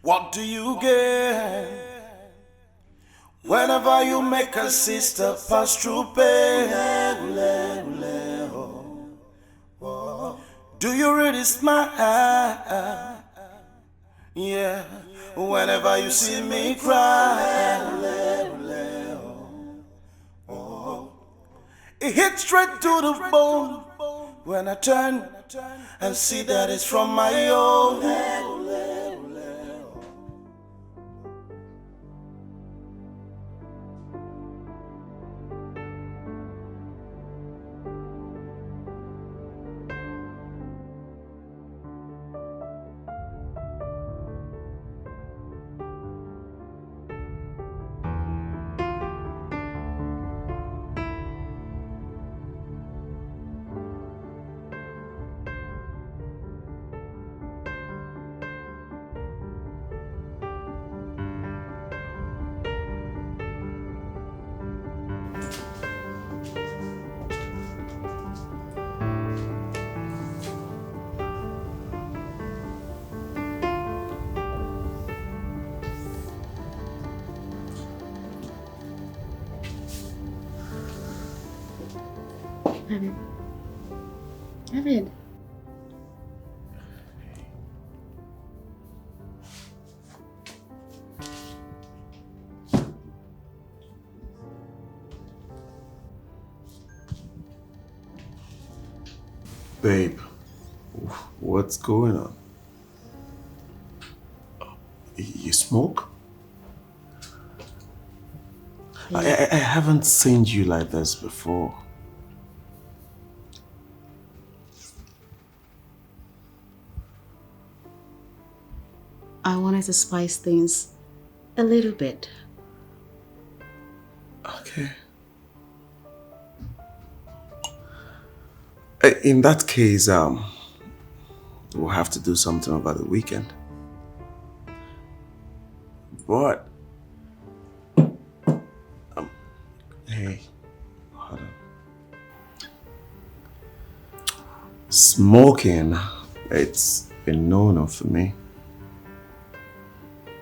What do you get whenever you make a sister pass through pain? Do you really smile? Yeah, whenever you see me cry. It hits straight to the bone when I turn and see that it's from my own. David. David. Babe, what's going on? You smoke? Yeah. I haven't seen you like this before. I wanted to spice things a little bit. Okay. In that case, we'll have to do something over the weekend. But, hey, hold on. Smoking, it's been no-no for me.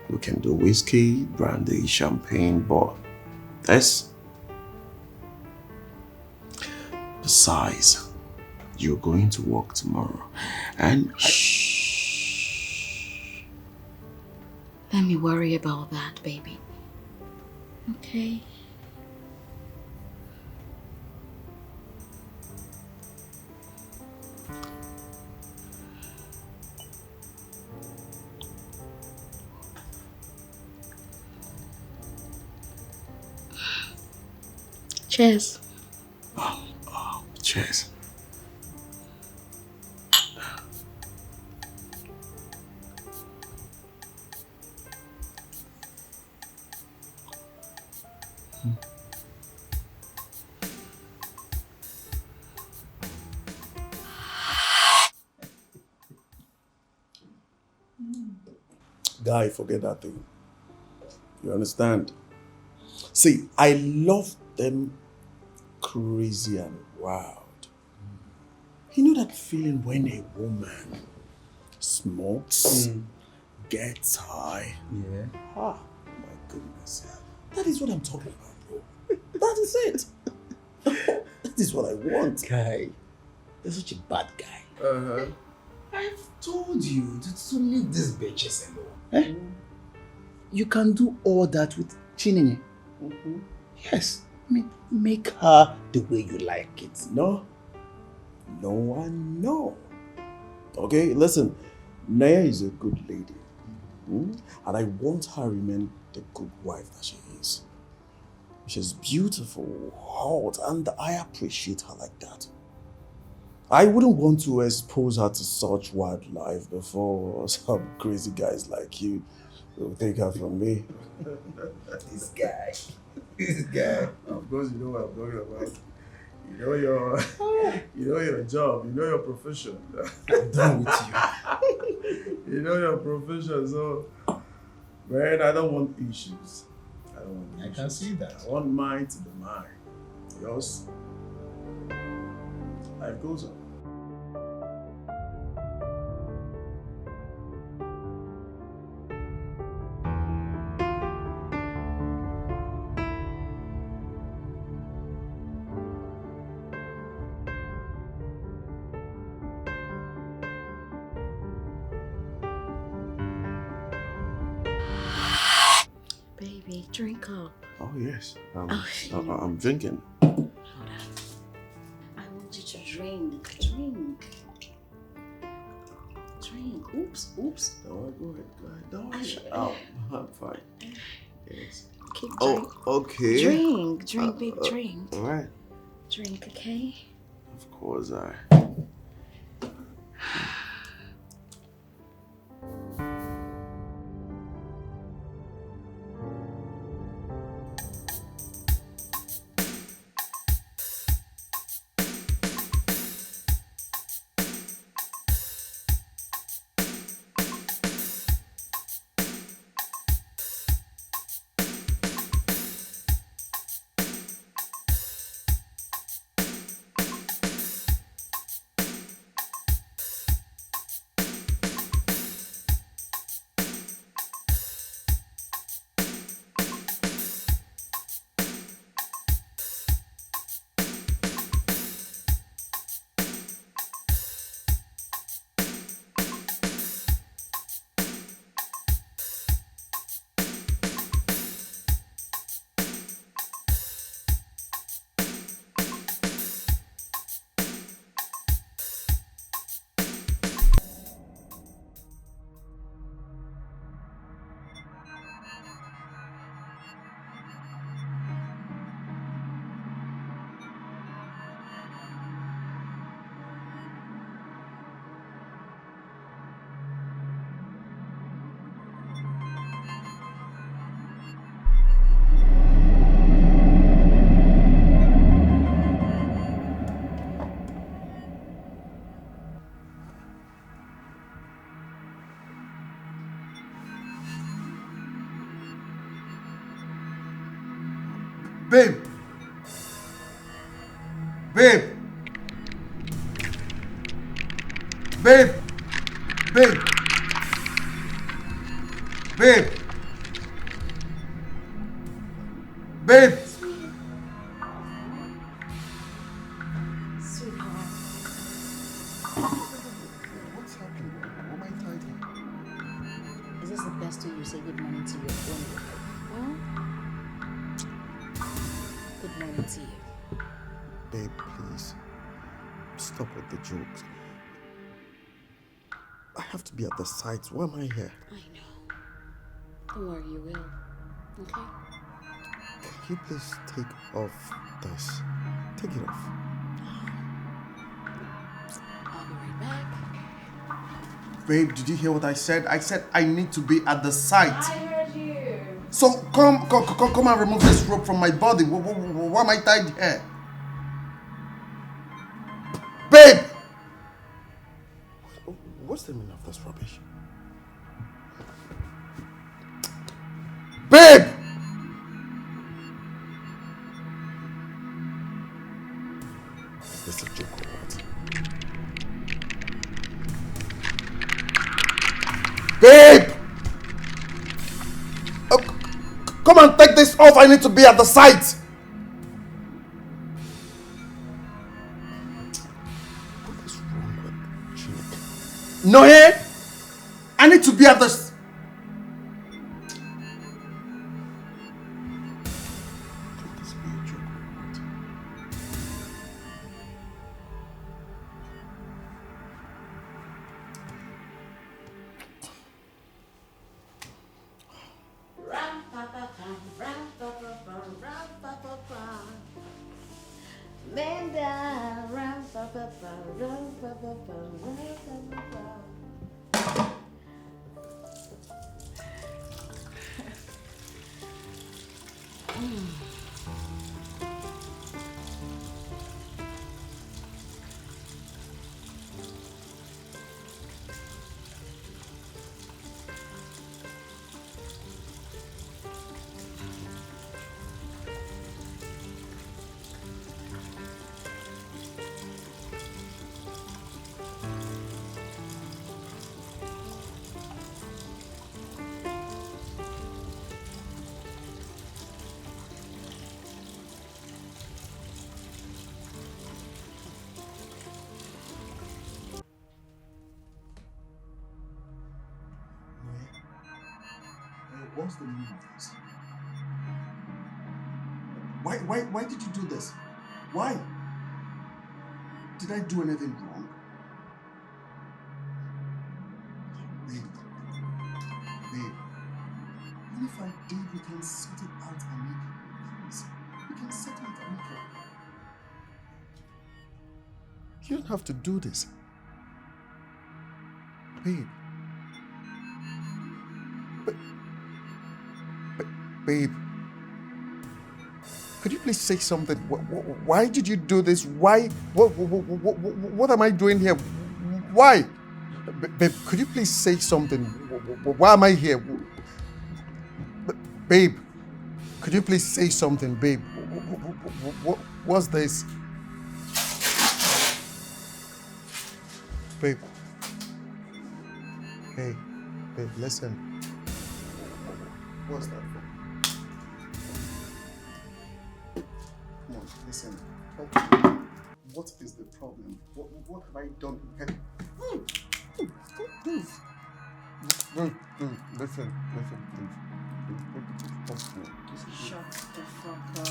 We can do whiskey, brandy, champagne, but this. Besides, you're going to work tomorrow, and shh. Let me worry about that, baby. Okay. Cheers. Oh, cheers. Guy, forget that thing. You understand? See, I love them crazy and wild. You know that feeling when a woman smokes, gets high? Yeah. Ah, my goodness. That is what I'm talking about, bro. That is it. That is what I want. Guy, you're such a bad guy. Uh-huh. I've told you to leave these bitches alone. Eh? You can do all that with Chinenye. Yes. I mean, make her the way you like it. No. No and no. Okay, listen. Naya is a good lady. And I want her to remain the good wife that she is. She's beautiful, hot, and I appreciate her like that. I wouldn't want to expose her to such wildlife before some crazy guys like you will take her from me. This guy. This guy. Of course, you know what I'm talking about. You know your job. You know your profession. I'm done with you. You know your profession, so man, I don't want issues. I can see that. I want mine to be mine. Yours. Life goes on. baby. Drink up. Oh, yes. Oh, I'm drinking. Hold on. I want you to drink. Drink. Drink. Oops. Oops. No, go ahead. Don't worry. Oh, I'm fine. Yes. Keep drink. Oh, okay. Drink. Drink, baby. Drink. All right. Drink, okay? Of course, Babe! Babe! Babe! Babe! Babe! Babe! Sweetheart. What's happening? What am I typing? Is this the best way you say good morning to your own wife? Huh? Good morning to you. Babe, please. Stop with the jokes. I have to be at the site. Why am I here? I know. Don't worry, you will. Okay? Can you please take off this? Take it off. I'll be right back. Babe, did you hear what I said? I said I need to be at the site. I heard you. So come and remove this rope from my body. Why am I tied here? Babe! What's the meaning of this rubbish? Babe! Is this a joke or what? Babe! Come and take this off. I need to be at the site. What is wrong with Chinik? No, eh? I need to be at the... Could this be a joke or what? Man down, ram, pa, pa, pa, ram, pa, pa, pa, ram, pa, pa, pa. What's the meaning of this? Why did you do this? Why? Did I do anything wrong? Babe. Even if I did, we can sort it out amicably. Please. We can settle it amicably. You don't have to do this. Babe. Babe. Could you please say something? Why did you do this? Why? What am I doing here? Why? Babe, could you please say something? Why am I here? Babe, could you please say something, babe? What's this? Babe. Hey, babe, listen. What's that for? Come on, listen. Talk to me. What is the problem? What have I done? Okay. Listen, please. Shut the fuck up.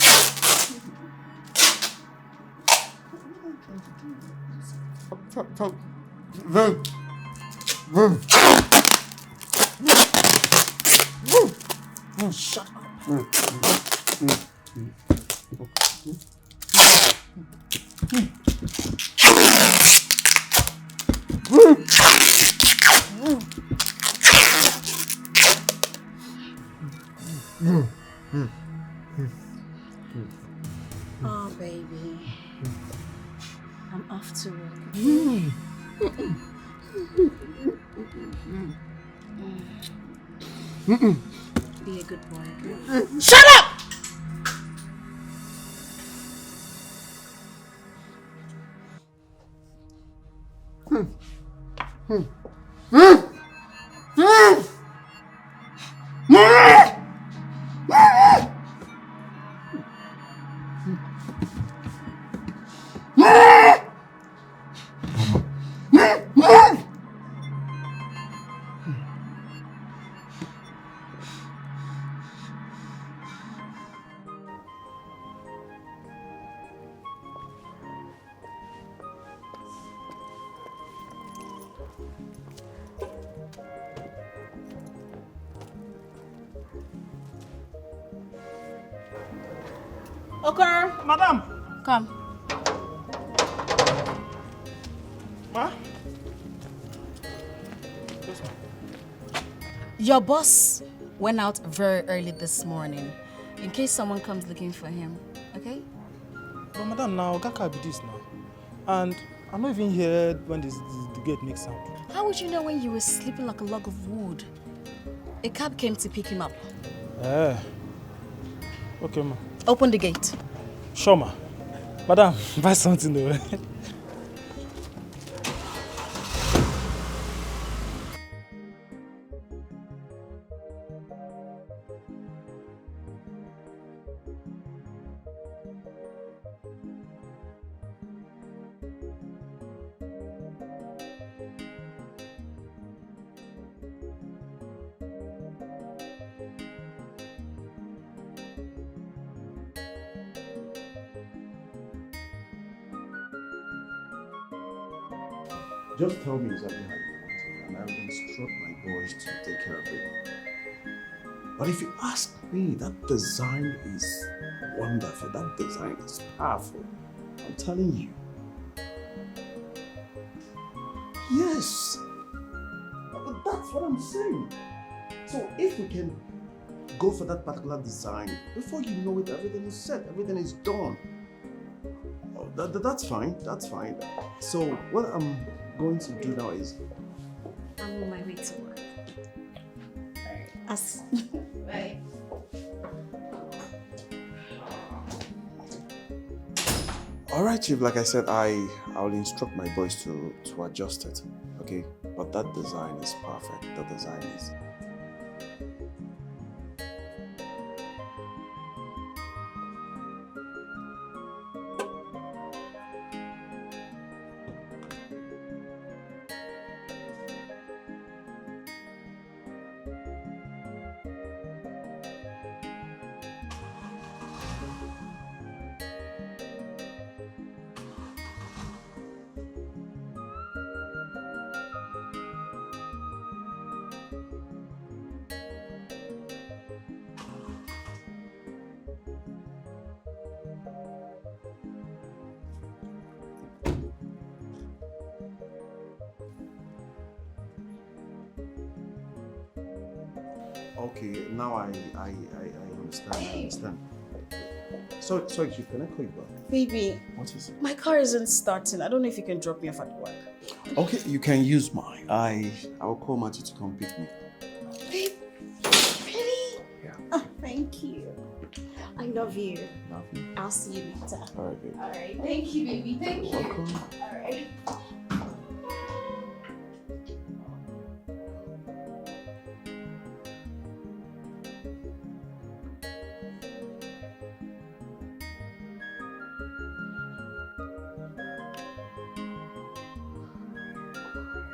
What am I trying to do? Shut up. Oh, baby. I'm off to work. Be a good boy, okay? Shut up! Okay. Madam! Come. Ma? Your boss went out very early this morning in case someone comes looking for him, okay? But madam, now Gaka be this now. And I'm not even here when the gate makes sound. How would you know when you were sleeping like a log of wood? A cab came to pick him up. Okay, ma. Open the gate. Sure, ma. Madam, buy something though. Just tell me exactly how you want it, and I will instruct my boys to take care of it. But if you ask me, that design is wonderful. That design is powerful. I'm telling you. Yes. But that's what I'm saying. So if we can go for that particular design, before you know it, everything is set, everything is done. Oh, that's fine. That's fine. So what I'm going to do now is I'm on my way to work. Alright. Bye. all right, Chief. Like I said, I'll instruct my boys to adjust it. Okay, but that design is perfect. That design is. Okay, now I understand. I understand. So, sorry, Chief, can I call you back? Baby, What is it? my car isn't starting. I don't know if you can drop me off at work. Okay, you can use mine. I'll call Matty to come pick me. Babe, really? Yeah. Oh, thank you. I love you. Love you. I'll see you later. All right, babe. All right. Thank you, baby. Thank you. Welcome. All right.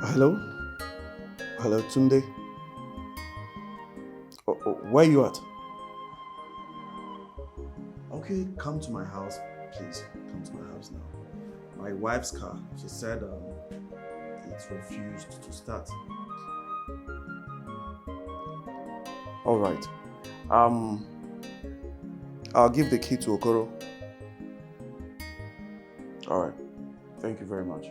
Hello? Hello, Tunde? Where you at? Okay, come to my house, please. Come to my house now. My wife's car, she said it refused to start. All right. I'll give the key to Okoro. All right. Thank you very much.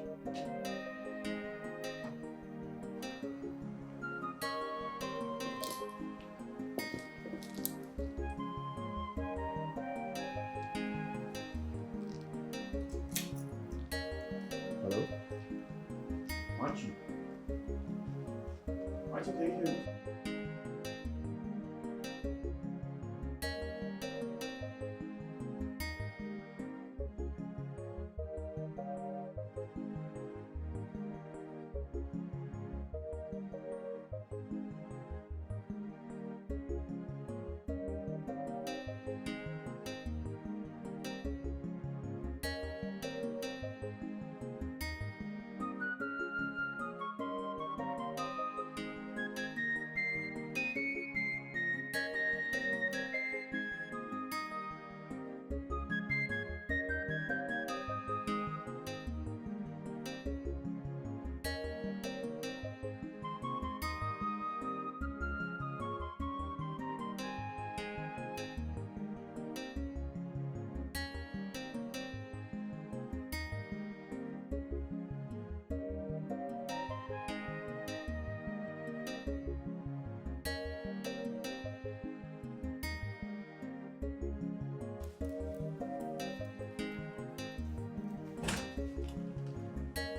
Hello? Machi? Machi, can you hear me?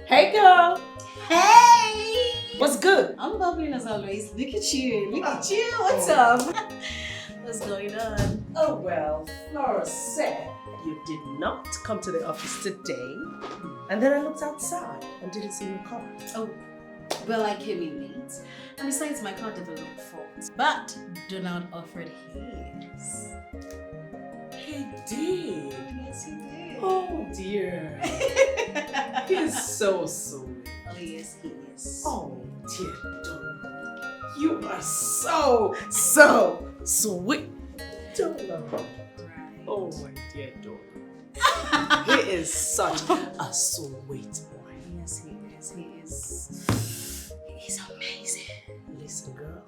Hey girl, Hey! what's good? I'm bubbling as always. Look at you. Look at you. What's up? What's going on? Oh well, Flora said you did not come to the office today, and then I looked outside and didn't see your car. Oh, well, I came in late. And besides, my car developed fault. But Donald offered his. He did. Yes, he did. Oh dear, he's so sweet. Oh, yes, he is. Oh dear, Donald, you are so sweet, Donald. Right. Oh my dear Donald, he is such a sweet boy. Yes, he is. He is. He's amazing. Listen, girl,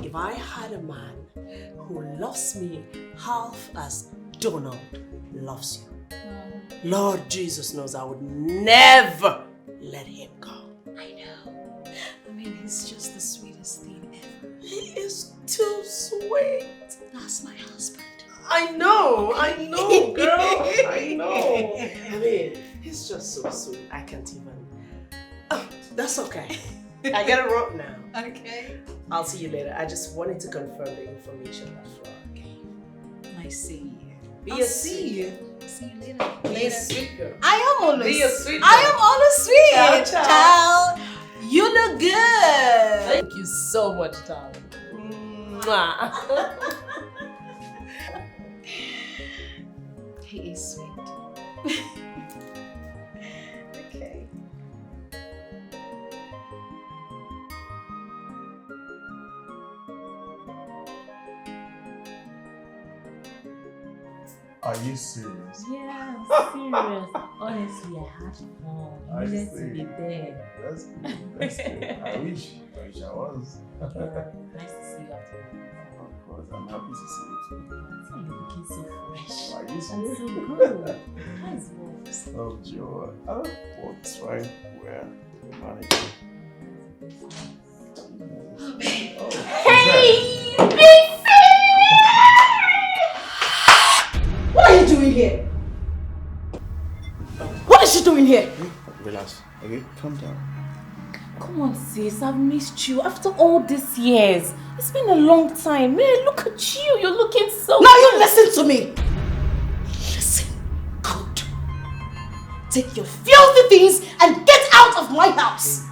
if I had a man who loves me half as Donald loves you, Lord Jesus knows I would never let him go. I know. I mean, he's just the sweetest thing ever. He is too sweet. That's my husband. I know, girl. I know. I mean, he's just so sweet. I can't even. Oh, that's okay. I gotta run now. Okay. I'll see you later. I just wanted to confirm the information that Flora gave. Nice seeing you. Be I'll a see you. See you later. Be a sweet girl. I am always. Be a sweet I girl. am always sweet. Ciao, ciao. Ciao. You look good. Thank you so much, darling. Mwah. He is sweet. Okay. Are you serious? Yeah, I'm serious. Honestly, I had fun. I You needed to see. be there. That's good. That's good. I wish I was. Yeah, nice to see you after that. Of course, I'm happy to see you too. You're looking so fresh. Are you And serious? so good. How is work? Oh, Joe. Oh, work's fine. We're managing. Yeah, that's a good sign. Oh, Hey! here? What is she doing here? Relax, okay? Calm down. Come on, sis. I've missed you after all these years. It's been a long time. Man, look at you. You're looking so Now you listen to me. Listen. Good. Take your filthy things and get out of my house.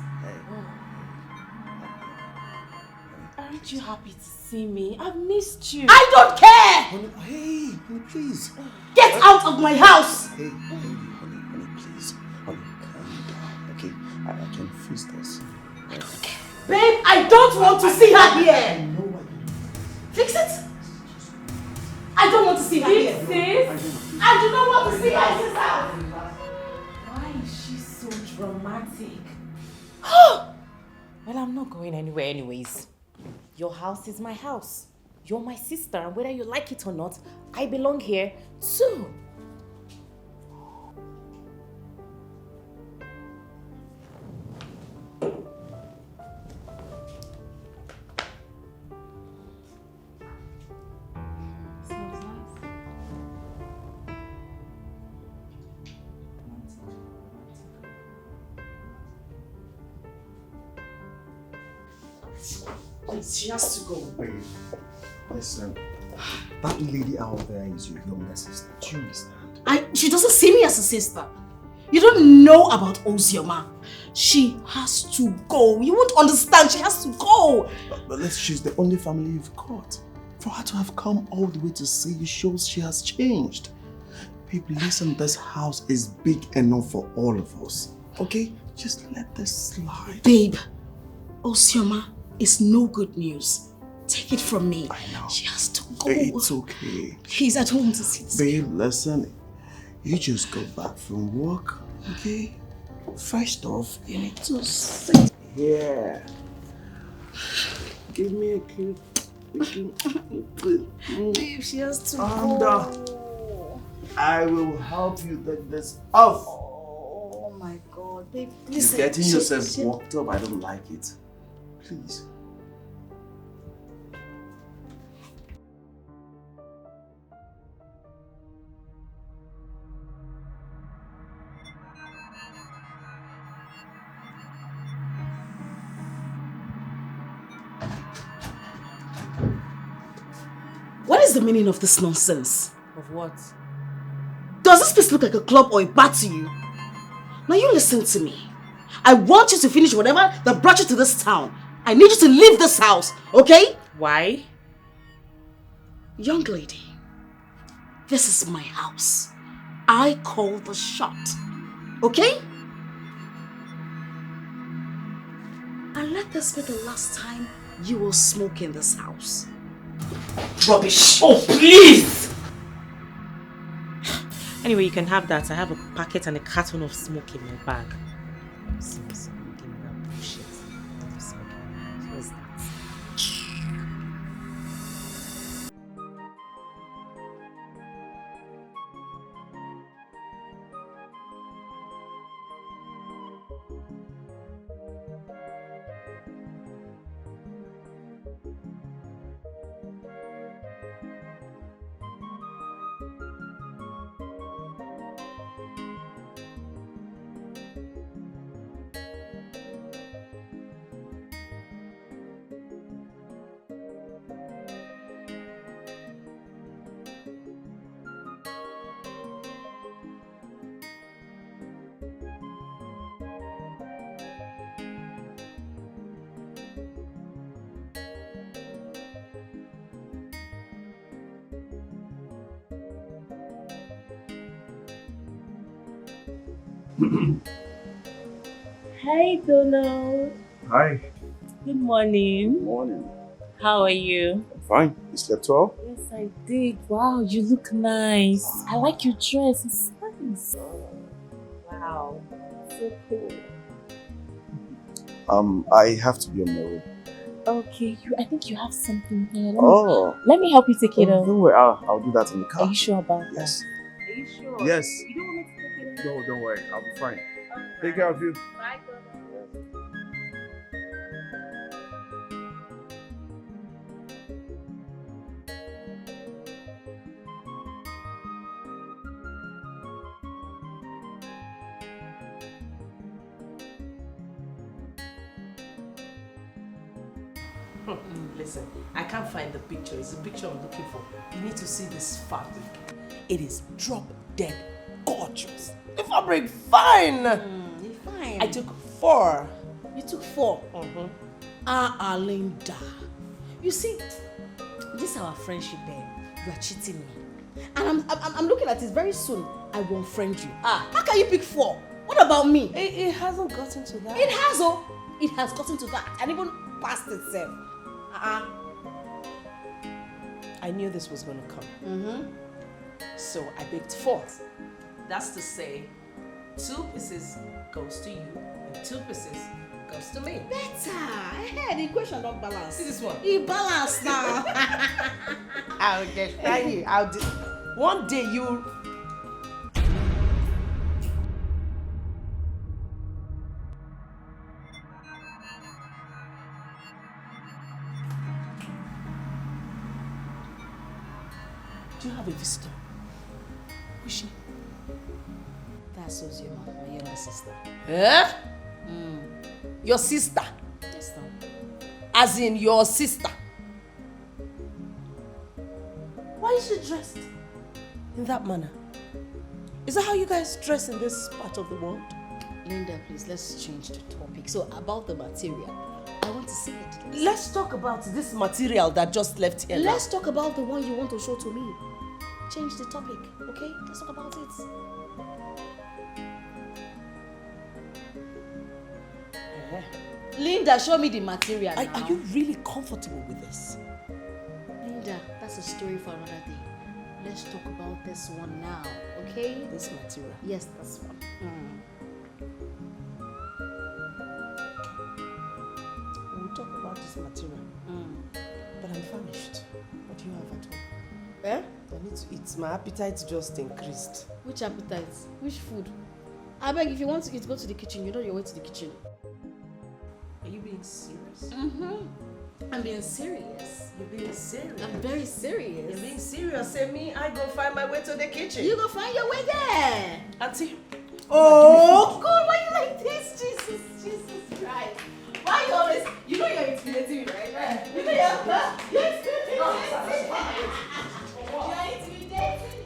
Aren't you happy to see me? I've missed you. I don't care. Honey, hey, honey, please. Get out of my house. Hey, honey, please. Honey, calm down, okay? I can fix this. I don't care. Babe, I don't want to see her here. Fix it. I don't want to see her here. Sis? I do not want to see her in this house. Why is she so dramatic? Well, I'm not going anywhere anyways. Your house is my house. You're my sister, and whether you like it or not, I belong here too. Smells nice. Please, she has to go. Babe, listen. That lady out there is your younger sister. Do you understand? She doesn't see me as a sister. You don't know about Ozioma. She has to go. You won't understand. She has to go. But she's the only family you've got. For her to have come all the way to see you shows she has changed. Babe, listen, this house is big enough for all of us. Okay? Just let this slide. Babe, Ozioma is no good news. Take it from me. I know. She has to go. It's okay. Please, I don't want to see this. Babe, listen. You just got back from work, okay? First off, you need to sit here. Give me a kiss. Babe, she has to Calm go. down. I will help you take this off. Oh my God, babe, You're listen. getting yourself worked up. I don't like it. Please. What is the meaning of this nonsense? Of what? Does this place look like a club or a bar to you? Now you listen to me. I want you to finish whatever that brought you to this town. I need you to leave this house, okay? Why? Young lady, this is my house. I call the shot, okay? And let this be the last time you will smoke in this house. Rubbish! Oh, please! Anyway, you can have that. I have a packet and a carton of smoke in my bag. Give me that bullshit. I'm smoking. What's that? Hi, Donald. Hi. Good morning. Good morning. How are you? I'm fine. You slept well? Yes, I did. Wow, you look nice. I like your dress. It's nice. Wow, so cool. I have to be on my way. Okay, I think you have something here. Let Oh. me help you take it off. Don't worry. I'll do that in the car. Are you sure about Yes. that? Are you sure? Yes. You don't want me to take it off? No, don't worry. I'll be fine. Take care of you. Bye, Donald. Listen, I can't find the picture. It's the picture I'm looking for. You need to see this fabric. It is drop dead gorgeous. The fabric, fine. Fine. I took 4. You took 4. Linda. You see, this is our friendship, babe. You are cheating me. And I'm looking at it very soon. I won't friend you. How can you pick 4? What about me? It hasn't gotten to that. It has, oh. It has gotten to that. And even past itself. I knew this was going to come. So I picked 4. That's to say, 2 pieces goes to you and 2 pieces goes to me. Better. The equation don't balance. See this one? It balance now. I'll get you. One day you. Do you have a visitor? Who's she? That's Ozima, my younger sister. Eh? Your sister? Yes, no. As in your sister? Why is she dressed in that manner? Is that how you guys dress in this part of the world? Linda, please, let's change the topic. So, about the material, I want to see it. Let's talk about this material that just left here. Let's talk about the one you want to show to me. Change the topic, okay? Let's talk about it. Linda, show me the material now. Are you really comfortable with this? Linda, that's a story for another day. Let's talk about this one now, okay? This material? Yes, this one. We'll talk about this material. But I'm famished. What do you have at home? Eh? I need to eat. My appetite just increased. Which appetite? Which food? I beg, if you want to eat, go to the kitchen. You know your way to the kitchen. Are you being serious? I'm being serious. You're being serious? I'm very serious. You're being serious. Say me, I go find my way to the kitchen. You go find your way there. Auntie. Oh, God, why you like this? Jesus Christ. Why you always, you know you're intimidating me, right? You know you're intimidating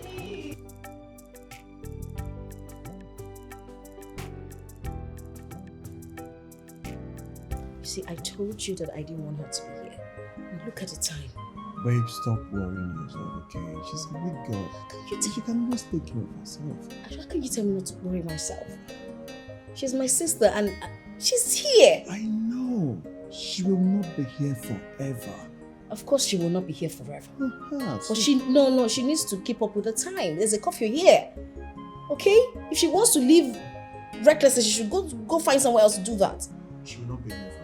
me. You see, I told you that I didn't want her to be here. And look at the time. Babe, stop worrying yourself, okay? She's a big girl. She can always take care of herself. How can you tell me not to worry myself? She's my sister and she's here. I know. She will not be here forever. Of course she will not be here forever. Perhaps. But she needs to keep up with the time. There's a curfew here. Okay? If she wants to leave recklessly, she should go find somewhere else to do that. She will not be here forever.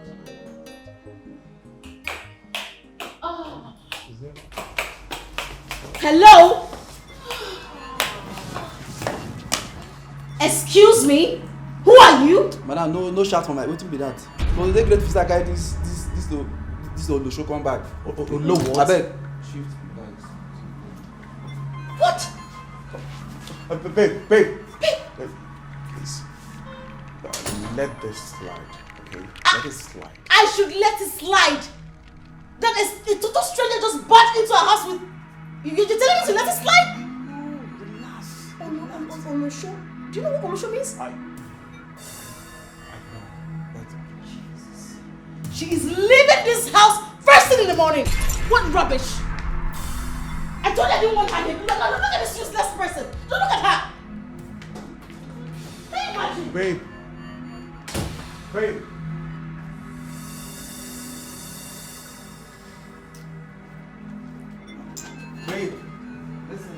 Hello? Excuse me? Who are you? Madam, no shout for my. What will be that? No, they great visa guy. This the show come back. No what? I beg. Shift. What? Babe, please. Let this slide, okay? Let it slide. I should let it slide. That is a total stranger just barged into our house with. You're telling me to let it slide? No, relax. Onosho. Do you know what Onosho means? I know, but Jesus. She is leaving this house first thing in the morning. What rubbish! I told you I didn't want her here. Look at this useless person. Don't look at her. Can you imagine? Babe. Babe, listen.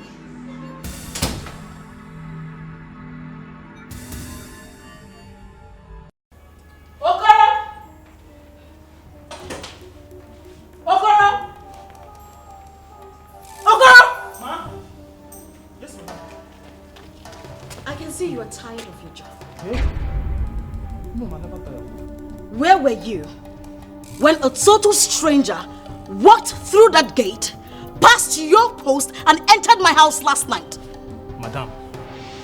Okoro! Ma? Yes, ma'am. I can see you are tired of your job. Hey? No, I never tired. Where were you when a total stranger walked through that gate, passed your post, and entered my house last night? Madam,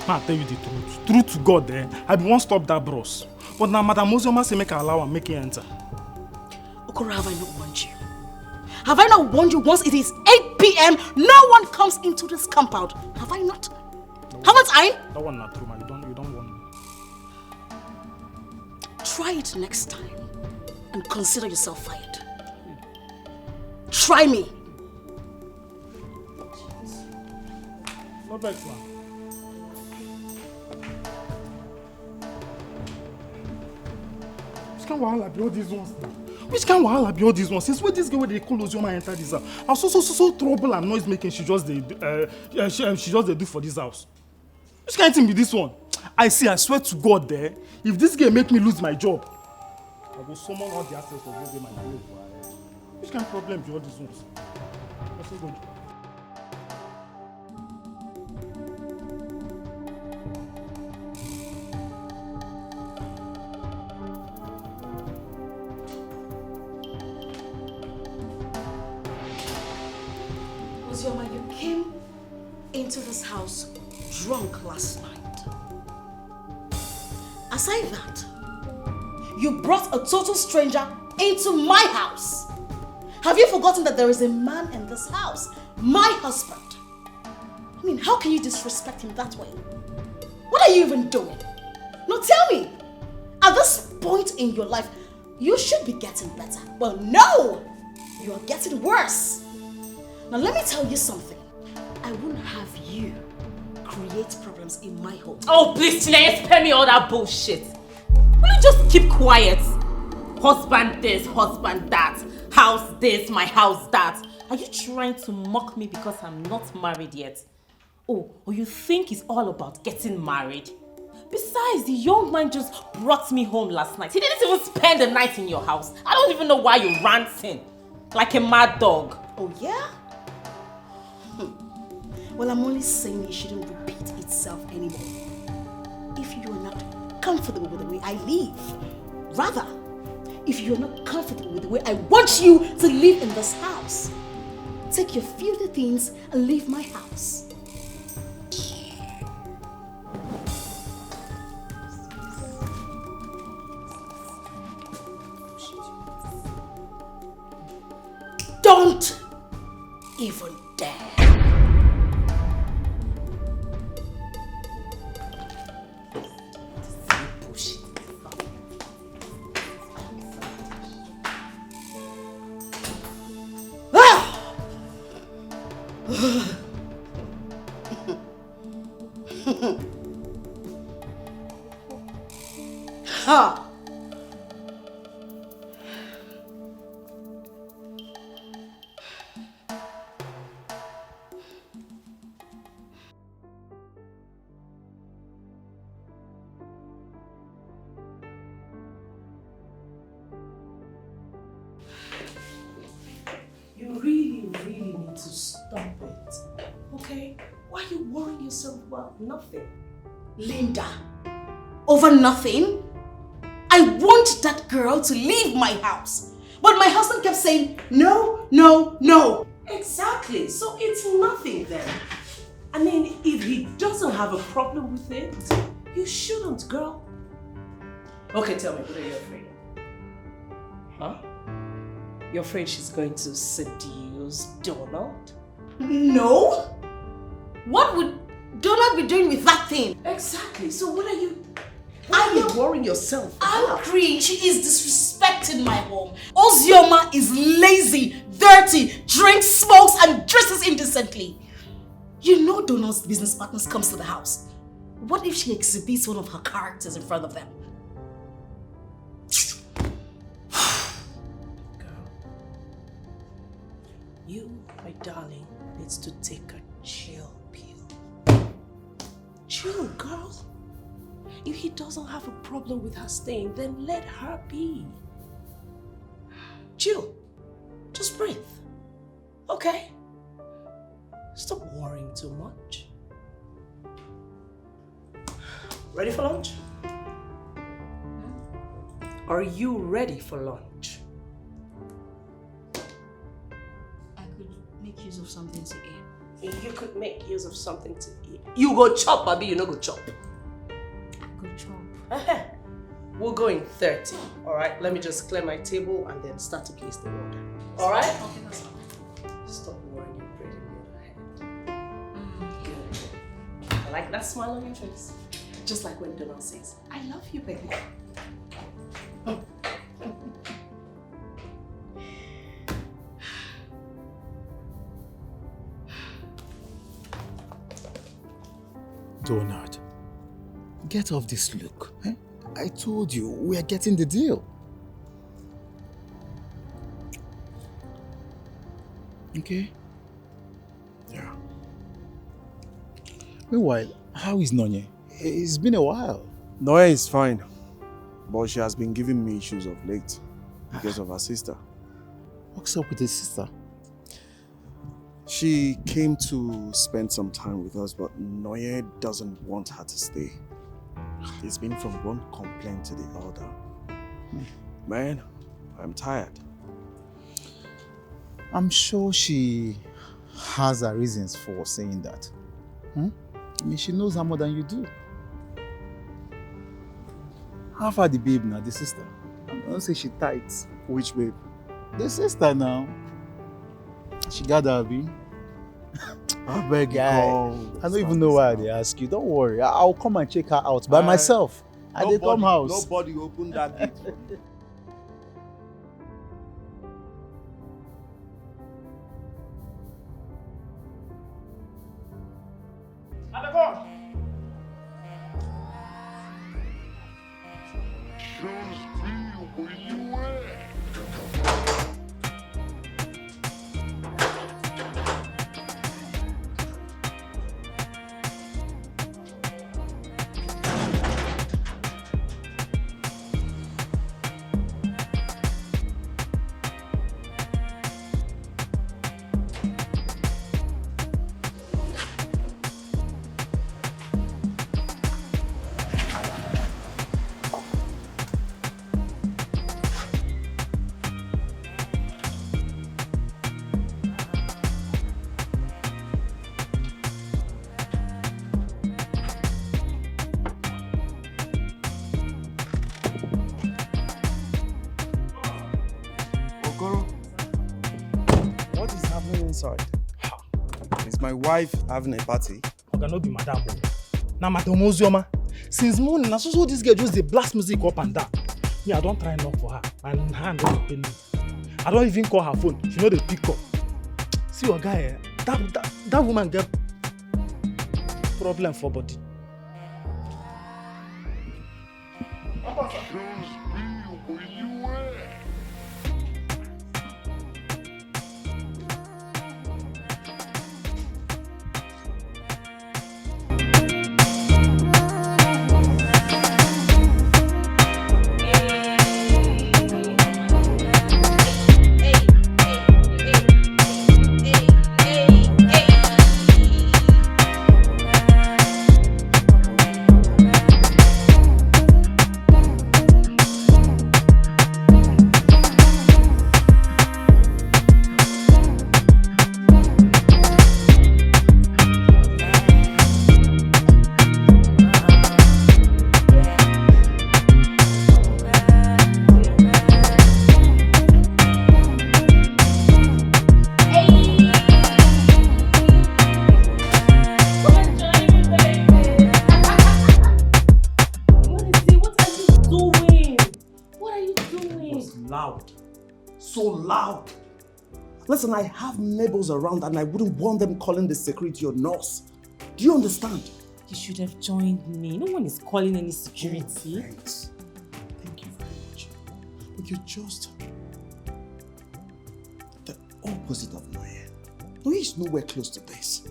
I tell you the truth. True to God, I won't stop that bros. But now Madam Ozioma say make her allow and make her enter. Okoro, have I not warned you? Have I not warned you once it is 8 p.m. no one comes into this compound? Have I not? Haven't I? That one not true, man. You don't want me. Try it next time and consider yourself fired. Try me. No vex, man. Which kind of wahala be all these ones now? Which kind of wahala be all these ones? Since when this girl wey dey call Ozioma enter this house, I was so trouble and noise making she just dey do for this house. Which kind of thing be this one? I swear to God there, if this girl make me lose my job, I go summon all the assets of this girl my place. Which kind of problem be all these ones? Let's go. Ozioma, you came into this house drunk last night. Aside that, you brought a total stranger into my house. Have you forgotten that there is a man in this house? My husband. I mean, how can you disrespect him that way? What are you even doing? No, tell me. At this point in your life, you should be getting better. But no! You are getting worse. Now let me tell you something. I wouldn't have you create problems in my home. Oh, please, Tina, spare me all that bullshit. Will you just keep quiet? Husband this, husband that. House this, my house that. Are you trying to mock me because I'm not married yet? Oh, or you think it's all about getting married? Besides, the young man just brought me home last night. He didn't even spend the night in your house. I don't even know why you're ranting like a mad dog. Oh, yeah? Well, I'm only saying it shouldn't repeat itself anymore. If you are not comfortable with the way I live, rather, if you're not comfortable with the way I want you to live in this house, take your filthy things and leave my house. Don't even dare. Ha! You really need to stop it. Okay? Why are you worrying yourself about nothing? Linda, over nothing? I want that girl to leave my house. But my husband kept saying, no, no, no. Exactly. So it's nothing then. I mean, if he doesn't have a problem with it, you shouldn't, girl. Okay, tell me, what are you afraid of? Huh? You're afraid she's going to seduce Donald? No. What would Donald be doing with that thing? Exactly. So what are you worrying yourself about? Angry. She is disrespecting my home. Ozioma is lazy, dirty, drinks, smokes, and dresses indecently. You know Donald's business partners comes to the house. What if she exhibits one of her characters in front of them? Girl, you, my darling, needs to take a chill pill. Chill, girl. If he doesn't have a problem with her staying, then let her be. Chill. Just breathe. Okay? Stop worrying too much. Ready for lunch? Are you ready for lunch? I could make use of something to eat. You could make use of something to eat. You go chop, Abby, you no go chop. Good job. We'll go in 30. Alright, let me just clear my table and then start to place the order. Alright? Okay, that's fine. like that smile on your face. Just like when Donald says, I love you, baby. Donald, get off this look. Eh? I told you, we are getting the deal. Okay? Yeah. Meanwhile, how is Nonye? It's been a while. Noya is fine, but she has been giving me issues of late because of her sister. What's up with his sister? She came to spend some time with us, but Noye doesn't want her to stay. It's been from one complaint to the other. Man, I'm tired. I'm sure she has her reasons for saying that. I mean, she knows her more than you do. How far the babe now, the sister? I don't say she tight. Which babe? The sister now. She got her, Abi. I beg you. I don't even know why they ask you. Don't worry. I'll come and check her out by myself. At the Tom house. Nobody opened that gate for me. What is happening inside? Is my wife having a party? Oga no be madam o. Na madam Ozioma. Since morning, na so this girl just dey blast music up and down. Me, I don try knock for her, and her no dey pay me. I don even call her phone. She no dey pick up. See your guy, that woman get problem for body. Loud. Listen, I have neighbors around and I wouldn't want them calling the security or nurse. Do you understand? You should have joined me. No one is calling any security. Oh, thanks. Thank you very much. But you're just the opposite of Noye. Noye is nowhere close to this.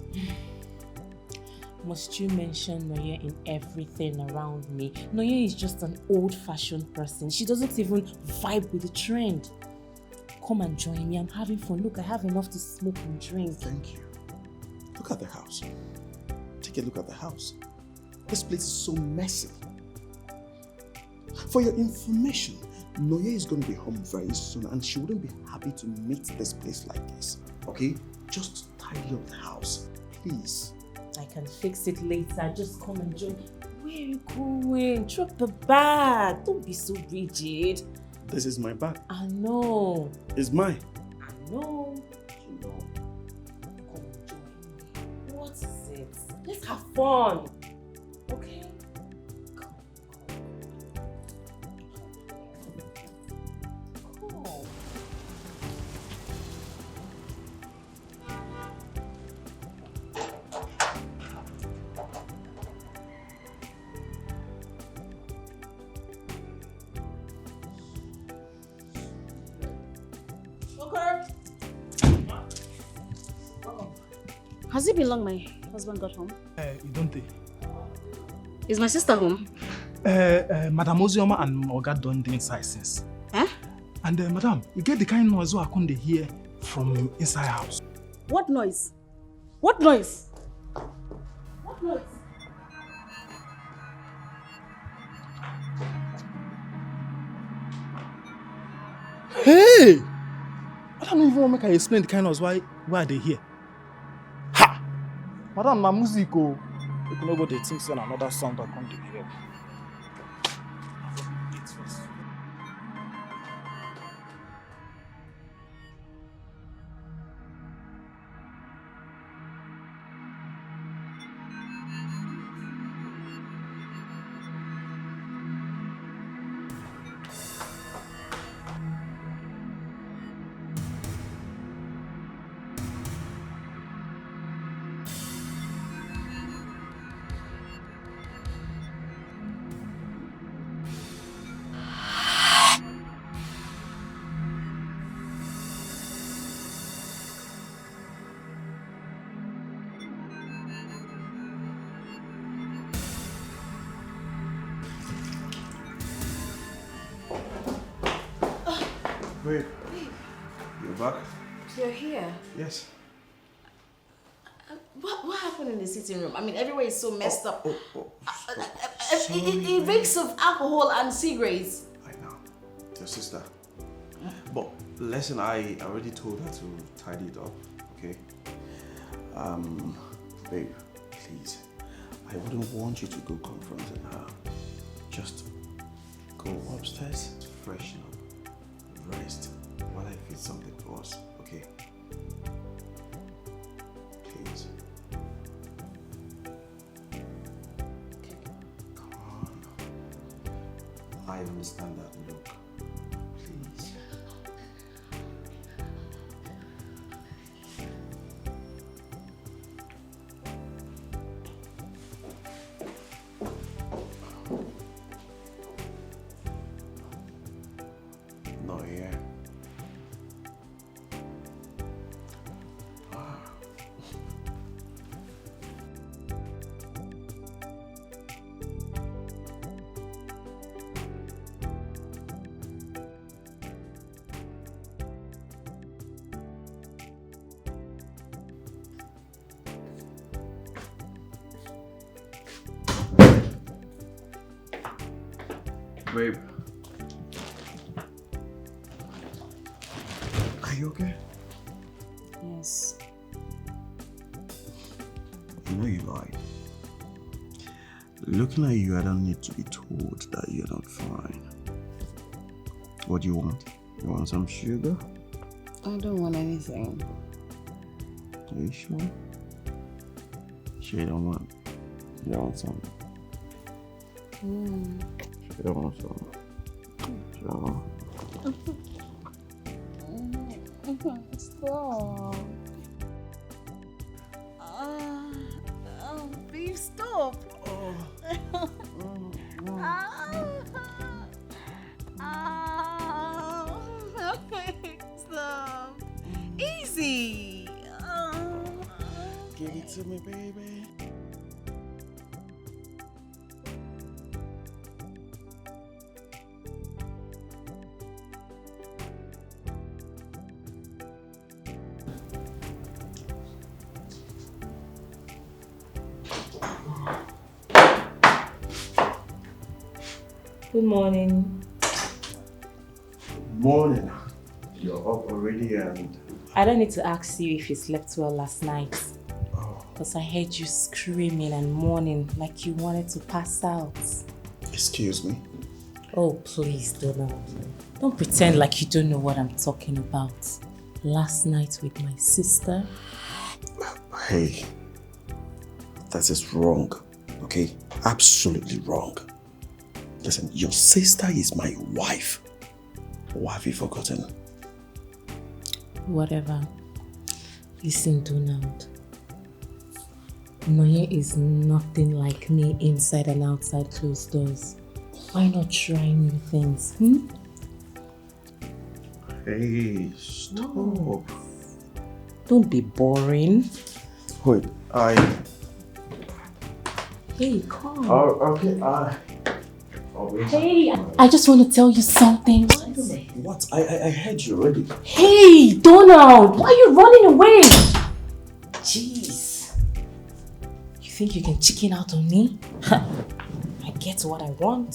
Must you mention Noye in everything around me? Noye is just an old-fashioned person. She doesn't even vibe with the trend. Come and join me. I'm having fun. Look, I have enough to smoke and drink. Thank you. Look at the house. Take a look at the house. This place is so messy. For your information, Noye is going to be home very soon and she wouldn't be happy to meet this place like this. Okay? Just tidy up the house. Please. I can fix it later. Just come and join. Where are you going? Drop the bag. Don't be so rigid. This is my bag. I know. It's mine. I know. You know. Come and join me. What is it? Let's have fun. Okay? Cool. Has it been long my husband got home? You don't think? Is my sister home? Madam Ozioma and Oga done the inside since. Eh? And madam, you get the kind of noise I couldn't hear from inside house. What noise? What noise? What noise? Hey! I don't even want to make I explain the kind of noise why they here. Ha! Madam, my music oh. You can go they think so another sound that come to hear. Babe, you're back? You're here. Yes. What happened in the sitting room? I mean, everywhere is so messed up. Sorry, It reeks of alcohol and cigarettes. I know. Your sister. But listen, I already told her to tidy it up, okay? Babe, please. I wouldn't want you to go confronting her. Just go upstairs, freshen up, rest while I feed something for us, okay? Please. Come on. I understand that look. Please. Not here. Babe. Are you okay? Yes. You know you lied. Looking at you, I don't need to be told that you're not fine. What do you want? You want some sugar? I don't want anything. Are you sure? Sure you don't want? You don't want some? You don't want some? Sure. Stop. Babe, stop. Stop. Easy. Give it to me, baby. Good morning. Morning. You're up already and... I don't need to ask you if you slept well last night. Because I heard you screaming and moaning like you wanted to pass out. Excuse me? Oh, please, Donald. Don't pretend like you don't know what I'm talking about. Last night with my sister. Hey, That is wrong, okay? Absolutely wrong. Listen, your sister is my wife. Or have you forgotten? Whatever. Listen, Donald. Noye is nothing like me inside and outside closed doors. Why not try new things? Hey, stop. Don't be boring. Wait, Hey, come. okay, Hey, I just want to tell you something. What? I heard you already. Hey, Donald, why are you running away? Jeez. You think you can chicken out on me? I get what I want.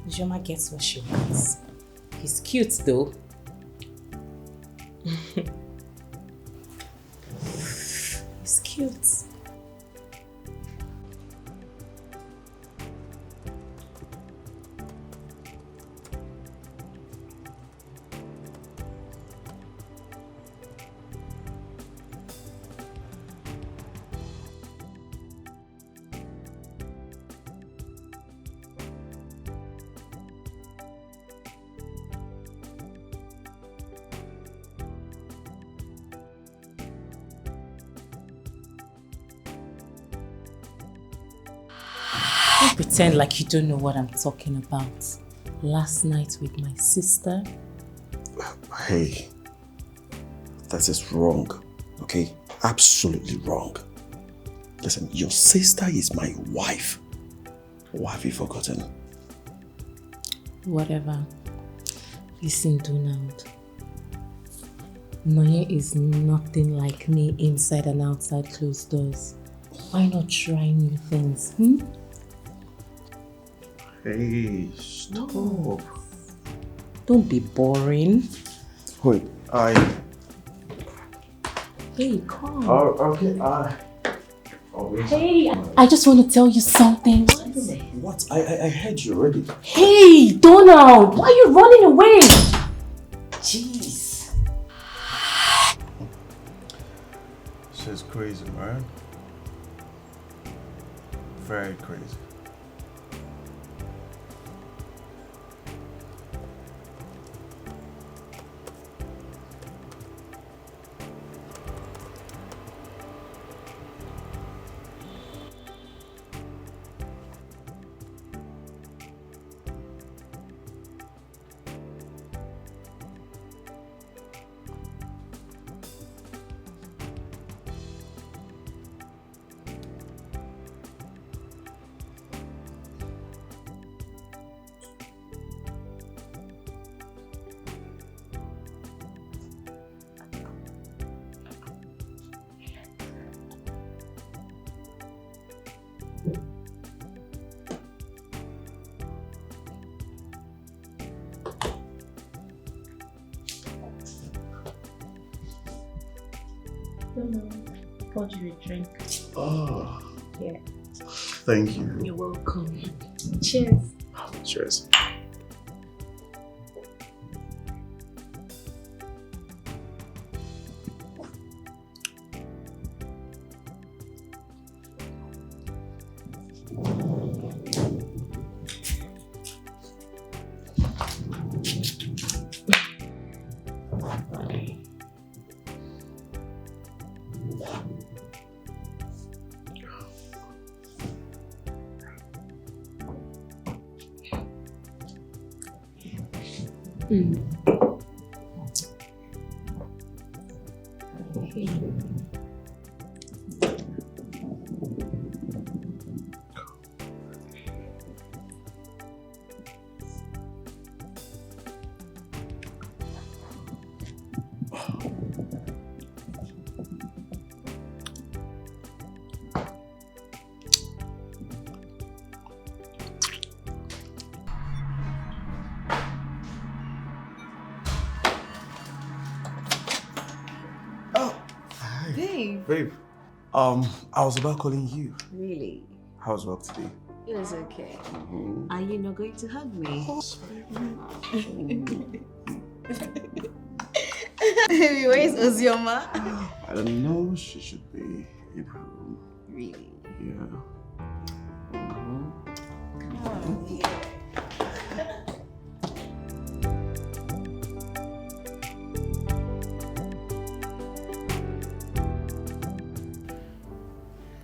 Ujoma gets what she wants. He's cute though. He's cute. Don't pretend like you don't know what I'm talking about. Last night with my sister. Hey, that is wrong, okay? Absolutely wrong. Listen, your sister is my wife. Or have you forgotten? Whatever. Listen, Donald. Noye is nothing like me inside and outside closed doors. Why not try new things? Hey, stop. Don't be boring. Wait, Hey, come. okay, Hey, I just want to tell you something. What? I heard you already. Hey, Donald, why are you running away? Jeez. She's crazy, man. Very crazy. Poured you a drink. Oh, Yeah. thank you. You're welcome. Cheers. Cheers. Babe, I was about calling you. Really? How's work today? It was okay. Are you not going to hug me? Baby, where is Ozioma? I don't know. She should be in her room. Really? Yeah.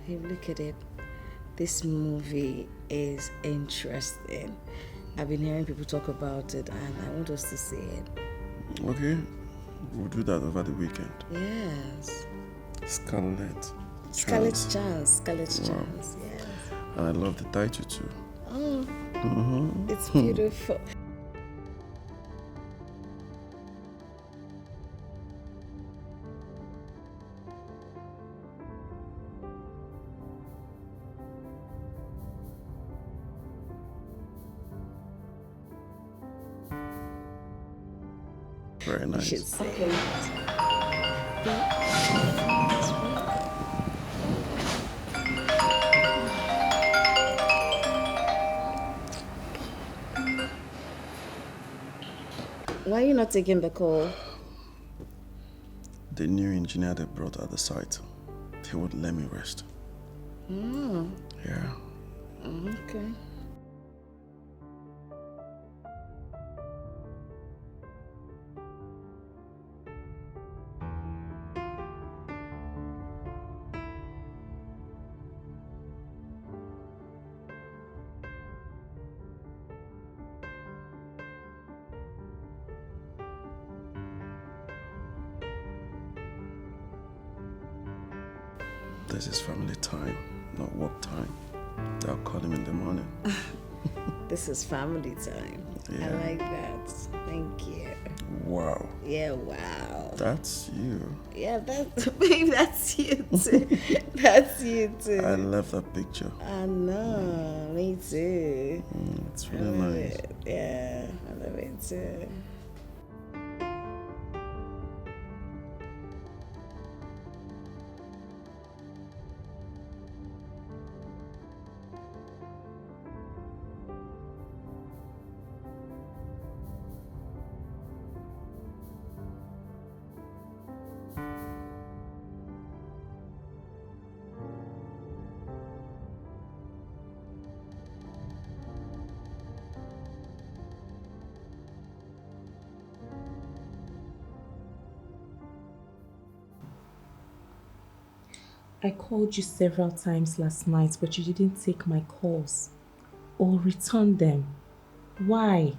Hey, look at it. This movie is interesting. I've been hearing people talk about it and I want us to see it. Okay. We'll do that over the weekend. Yes. Scarlett Chance. Scarlett Wow. Chance, yes. And I love the title too. Oh, it's beautiful. Very You should nice. say Okay. it. Why are you not taking the call? The new engineer they brought at the site, he would let me rest. Yeah. Okay. This is family time, not work time. I'll call him in the morning. This is family time. I Yeah. like that. Thank you. Wow. Yeah, wow. That's you. Yeah, babe, that's you too. That's you too. I love that picture. I know, me too. It's I really love nice. it. Yeah, I love it too. I called you several times last night, but you didn't take my calls or return them. Why?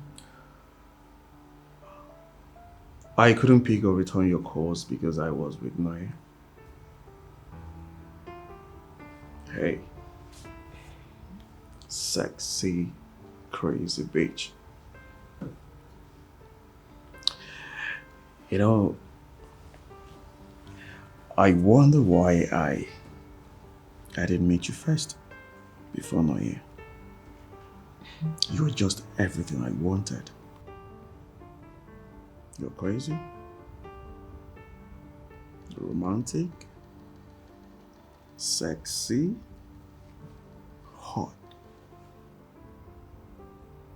I couldn't pick or return your calls because I was with Naya. Hey. Sexy, crazy bitch. You know, I wonder why I didn't meet you first before Naya. You were just everything I wanted. You're crazy, romantic, sexy, hot.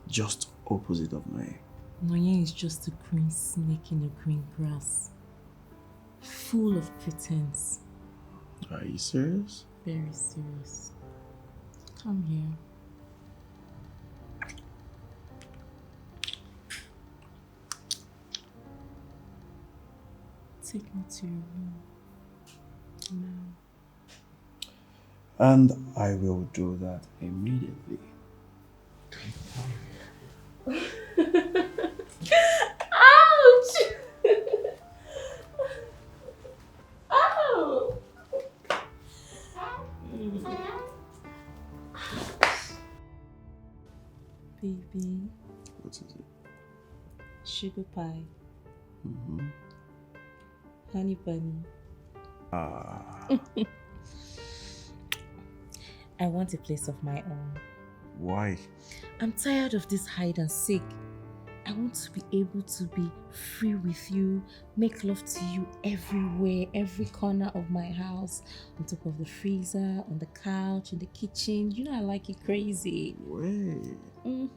Just opposite of Naya. Noye is just a green snake in the green grass. Full of pretense. Are you serious? Very serious. Come here. Take me to your room. Now. And I will do that immediately. Ouch! Ow! Baby, What is it? sugar pie, Mm-hmm. honey bunny. Ah, I want a place of my own. why? I'm tired of this hide and seek. I want to be able to be free with you, make love to you everywhere, every corner of my house, on top of the freezer, on the couch, in the kitchen. You know I like it crazy. Wait. I'm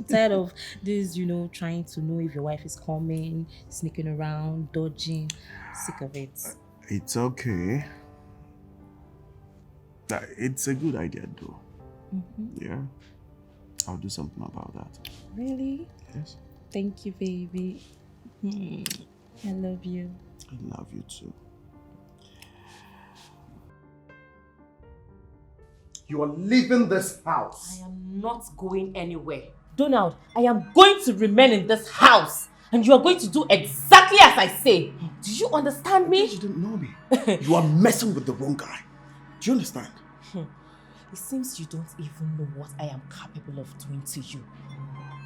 tired of this, trying to know if your wife is coming, sneaking around, dodging. Sick of it. It's okay. It's a good idea, though. Yeah. I'll do something about that. Really? Yes. Thank you, baby. I love you. I love you too. You are leaving this house. I am not going anywhere. Donald, I am going to remain in this house. And you are going to do exactly as I say. Do you understand me? You don't know me. You are messing with the wrong guy. Do you understand? It seems you don't even know what I am capable of doing to you.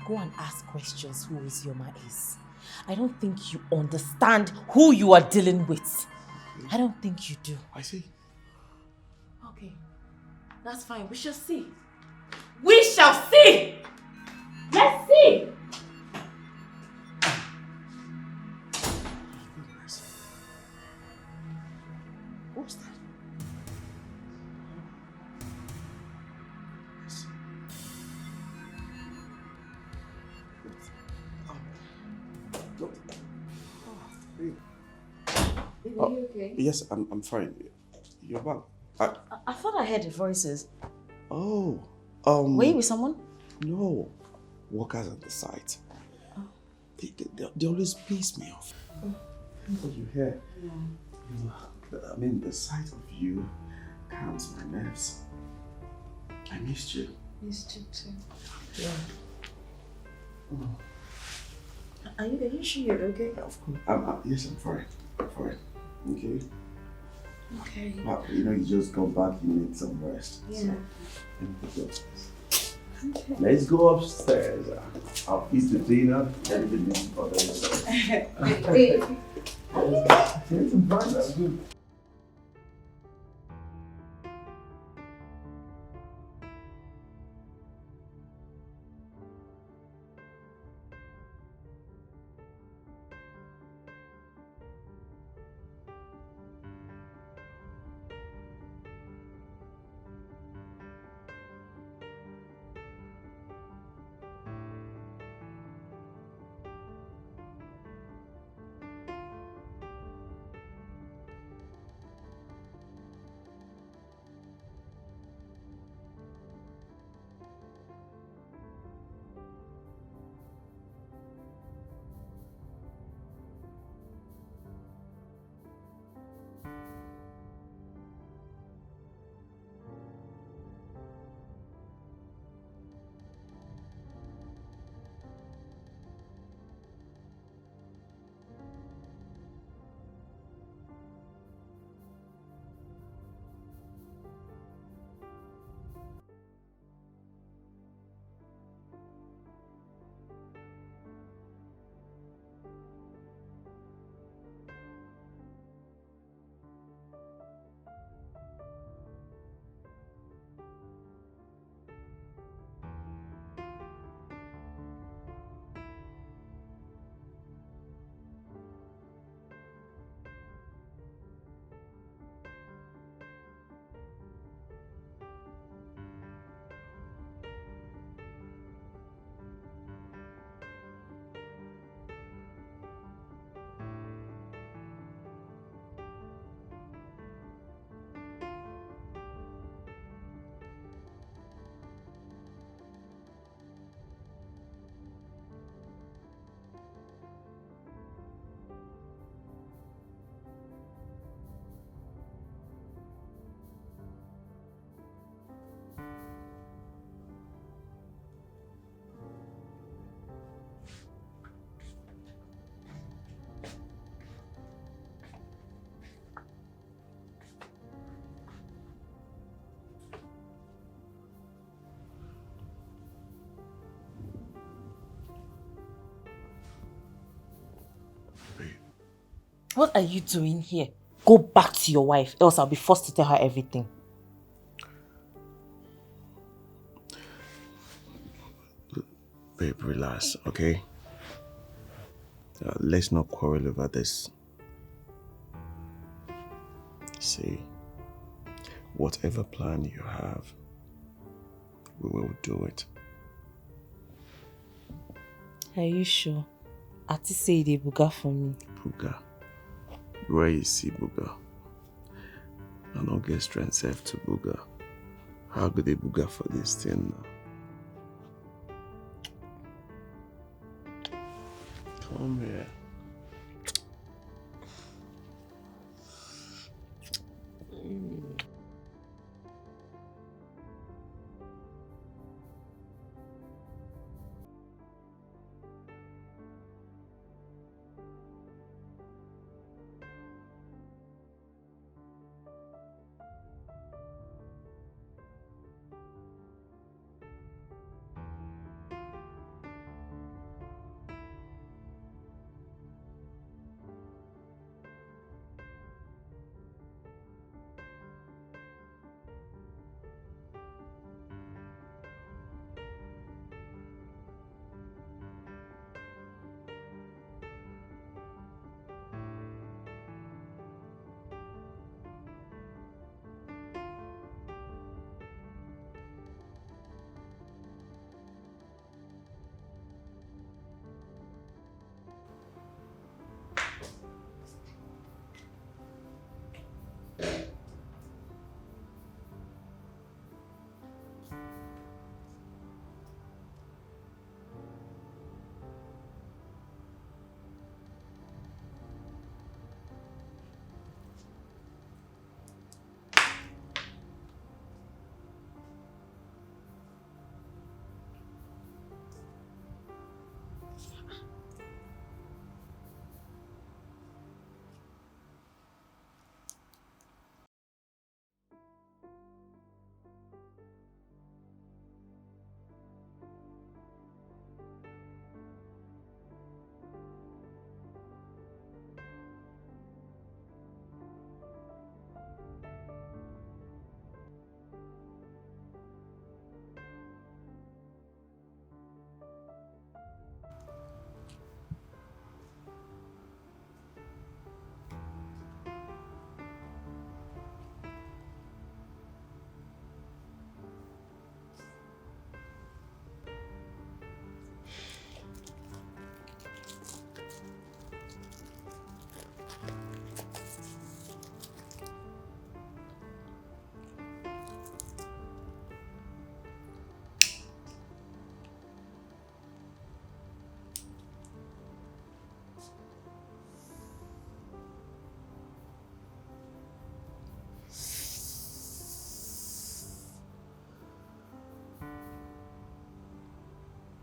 Go and ask questions who Isioma is. I don't think you understand who you are dealing with. I don't think you do. I see. Okay. That's fine. We shall see. We shall see! Let's see! What's that? Baby, are you okay? Yes, I'm fine. You're back. I thought I heard the voices. Oh. Were you with someone? No. Workers at the site. They always piss me off. What you hear? I mean, the sight of you calms my nerves. I missed you. Missed you too. Yeah. Are you sure you're okay? Of course. Yes, I'm fine. I'm fine. Okay. Okay. You just go back, you need some rest. Yeah. So, let me put you upstairs. Okay. Let's go upstairs. I'll feast the dinner and the next brother. It's some fun, that's good. What are you doing here? Go back to your wife, else I'll be forced to tell her everything. Babe, relax, okay? Let's not quarrel over this. See, whatever plan you have, we will do it. Are you sure? Ati say they buga for me. Buga? Where you see buga? I don't get strength safe to buga. How could they booger for this thing now? Come here.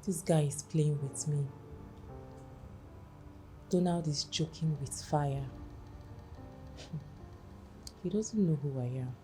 This guy is playing with me. Donald is joking with fire. He doesn't know who I am.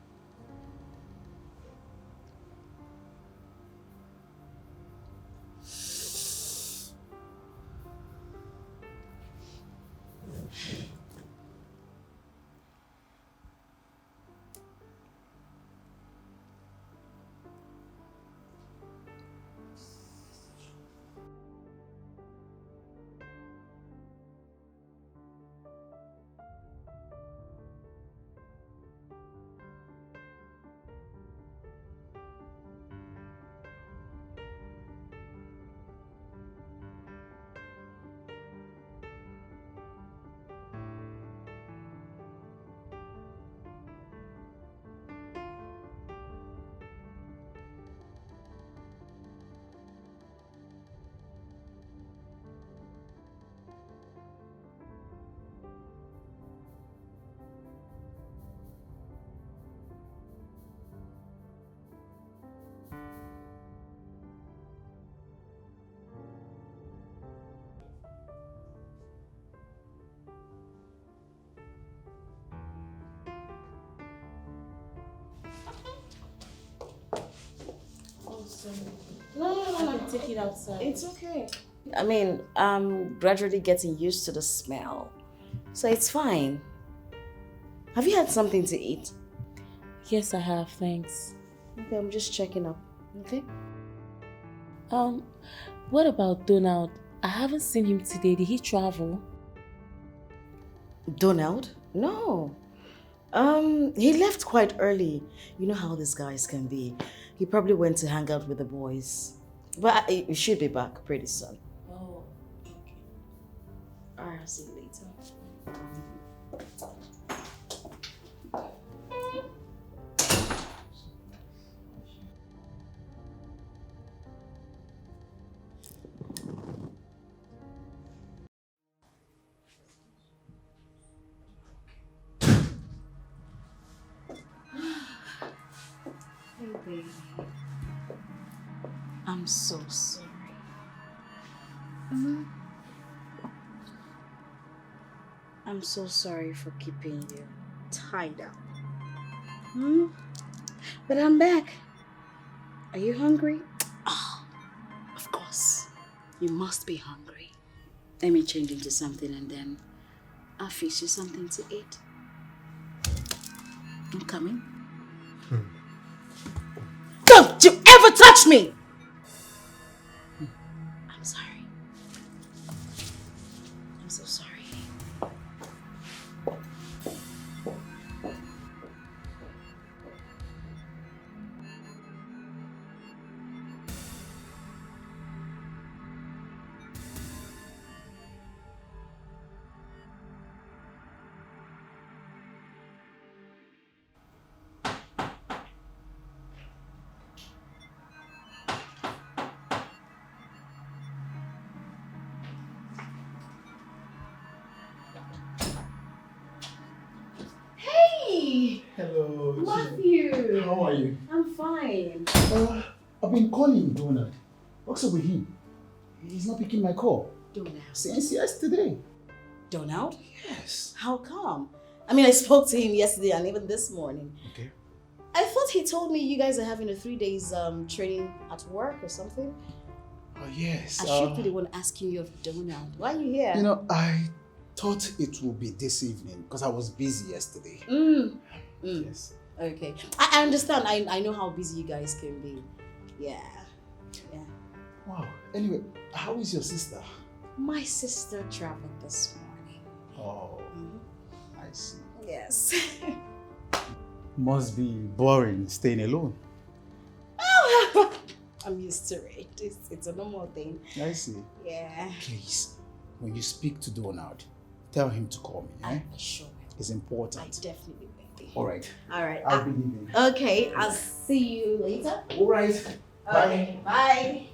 No. I can take it outside. It's okay. I mean, I'm gradually getting used to the smell. So it's fine. Have you had something to eat? Yes, I have, thanks. Okay, I'm just checking up. Okay? What about Donald? I haven't seen him today. Did he travel? Donald? No. He left quite early. You know how these guys can be. He probably went to hang out with the boys. But he should be back pretty soon. Oh, okay. Alright, I'll see you later. baby. I'm so sorry. I'm so sorry for keeping you tied up. But I'm back. Are you hungry? Oh, of course. You must be hungry. Let me change into something and then I'll fix you something to eat. I'm coming. Don't you ever touch me! I'm sorry. I'm so sorry. Hello. Matthew! How are you? I'm fine. I've been calling Donald. What's up with him? He's not picking my call. Donald. Since yesterday. Donald? Yes. How come? I mean, I spoke to him yesterday and even this morning. Okay. I thought he told me you guys are having a 3 days training at work or something. Oh, yes. I should be the one asking you of Donald. Why are you here? You know, I thought it would be this evening because I was busy yesterday. Yes. Okay. I understand. I know how busy you guys can be. Yeah. Yeah. Wow. Anyway, how is your sister? My sister traveled this morning. Oh, I see. Yes. Must be boring staying alone. I'm used to it. It's a normal thing. I see. Yeah. Please, when you speak to Donald, tell him to call me. I sure will. It's important. I definitely will. All right. All right. I'll be leaving. Okay, I'll see you later. All right. Okay, bye.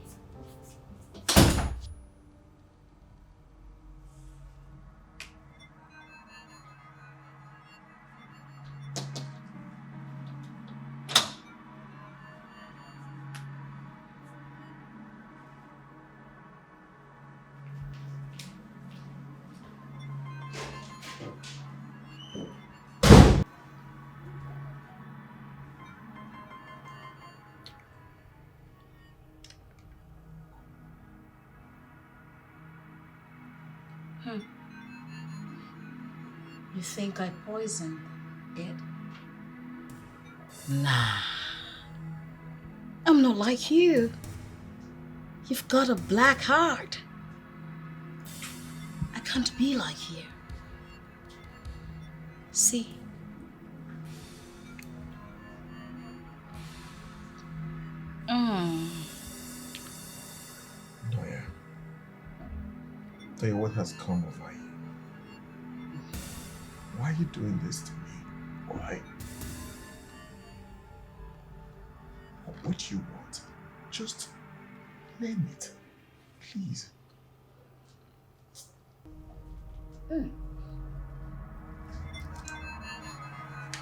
You think I poisoned it? Nah. I'm not like you. You've got a black heart. I can't be like you. See? Toya, what has come over you? Why are you doing this to me? Why? What do you want? Just name it. Please.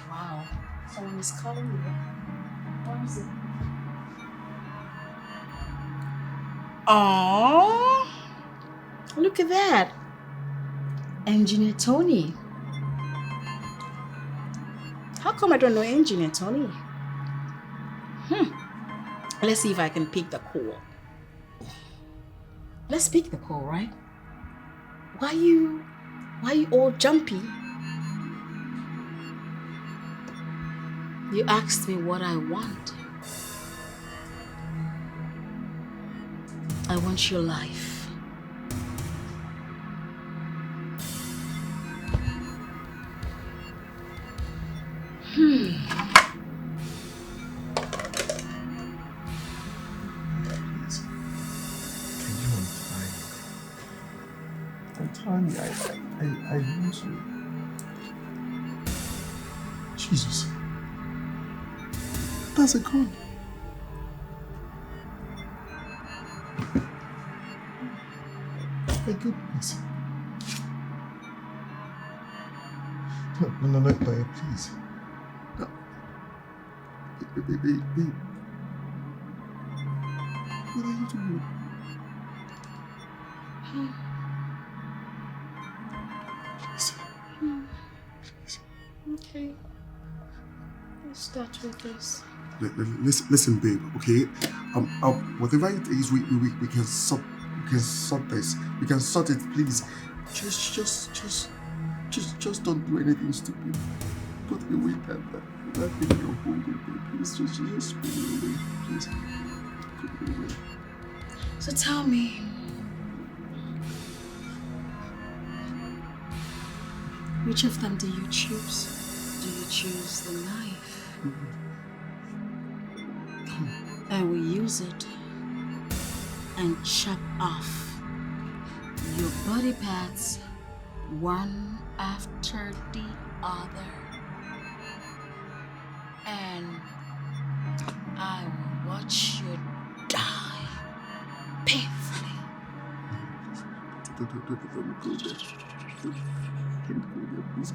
Wow. Someone is calling me. What is it? Aww. Look at that. Engineer Tony. How come I don't know Engineer Tony? Let's see if I can pick the call. Let's pick the call, right? Why you all jumpy? You asked me what I want. I want your life. Please. Can you untie me? Untie me. I want you. Jesus. That's a gun. My goodness. No, please. No. Babe. What are you doing? Okay. Let's start with this. Listen, babe. Okay, whatever it is, we can sort this. We can sort it, please. Just don't do anything stupid. Put away that thing you're holding, babe. Please, just put it away, please. Put it away. So tell me, which of them do you choose? Do you choose the knife? I will use it and chop off your body parts one after the other. And I will watch you die painfully. Don't go there. Don't go there, please.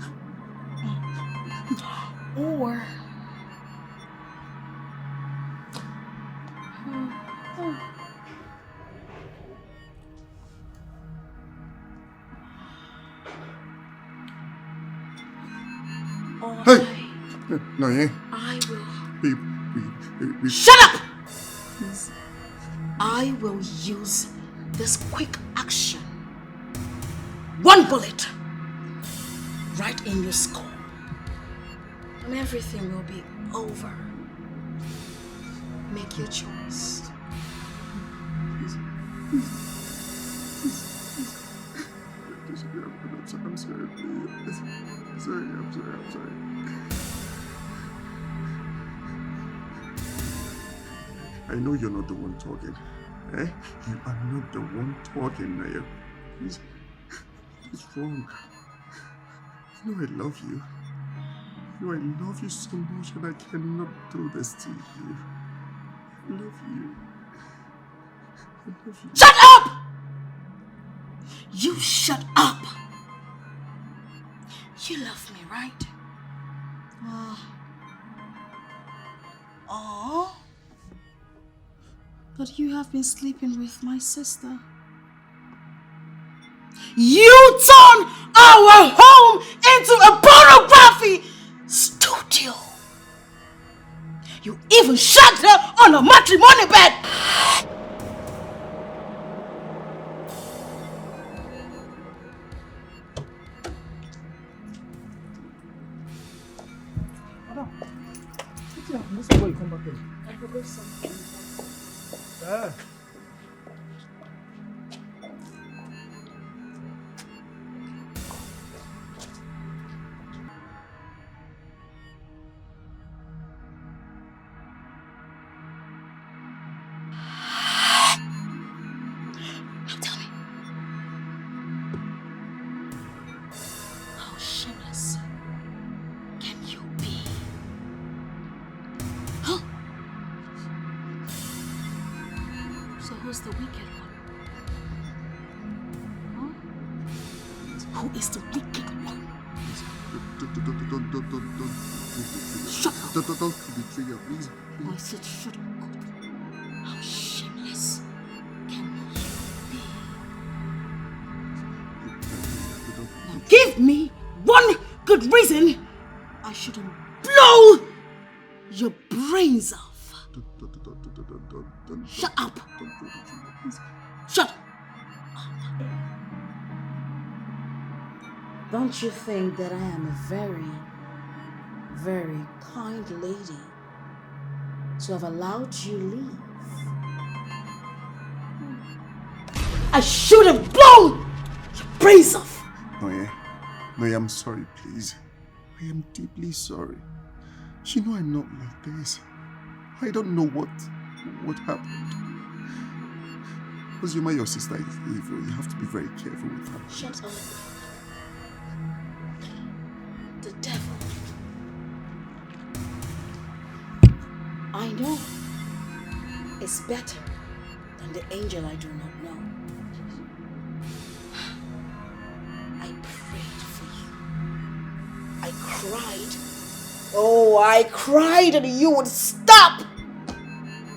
Or Hey! No, yeah. I will. Babe. Shut up! I will use this quick action. One bullet right in your skull. And everything will be over. Make your choice. I'm sorry, please. I'm sorry. I know you're not the one talking. Eh? You are not the one talking, Naya. Please. What's wrong? You know I love you. You know I love you so much and I cannot do this to you. I love you. I love you. Shut up! You shut up! You love me, right? But you have been sleeping with my sister. You turned our home into a pornography studio. You even shagged her on a matrimony bed. This is where you come back in. I forgot something. Yeah. Now tell me, how shameless can you be? Huh? So who's the wicked one? Huh? Who is the wicked one? Don't. Shut up. Don't pull the trigger, please. I said shut up. How shameless can you be? Now give me one good reason I shouldn't blow your brains off. Don't. Shut up. Don't pull the trigger, please. Shut up. Don't you think that I am a very, very kind lady to have allowed you leave? I should have blown your brains off. No, I'm sorry, please. I am deeply sorry. You know I'm not like this. I don't know what happened. Ozuma, your sister is evil. You have to be very careful with her. Shut up. The devil. I know is better than the angel I do not know. I prayed for you. I cried. Oh, I cried that you would stop.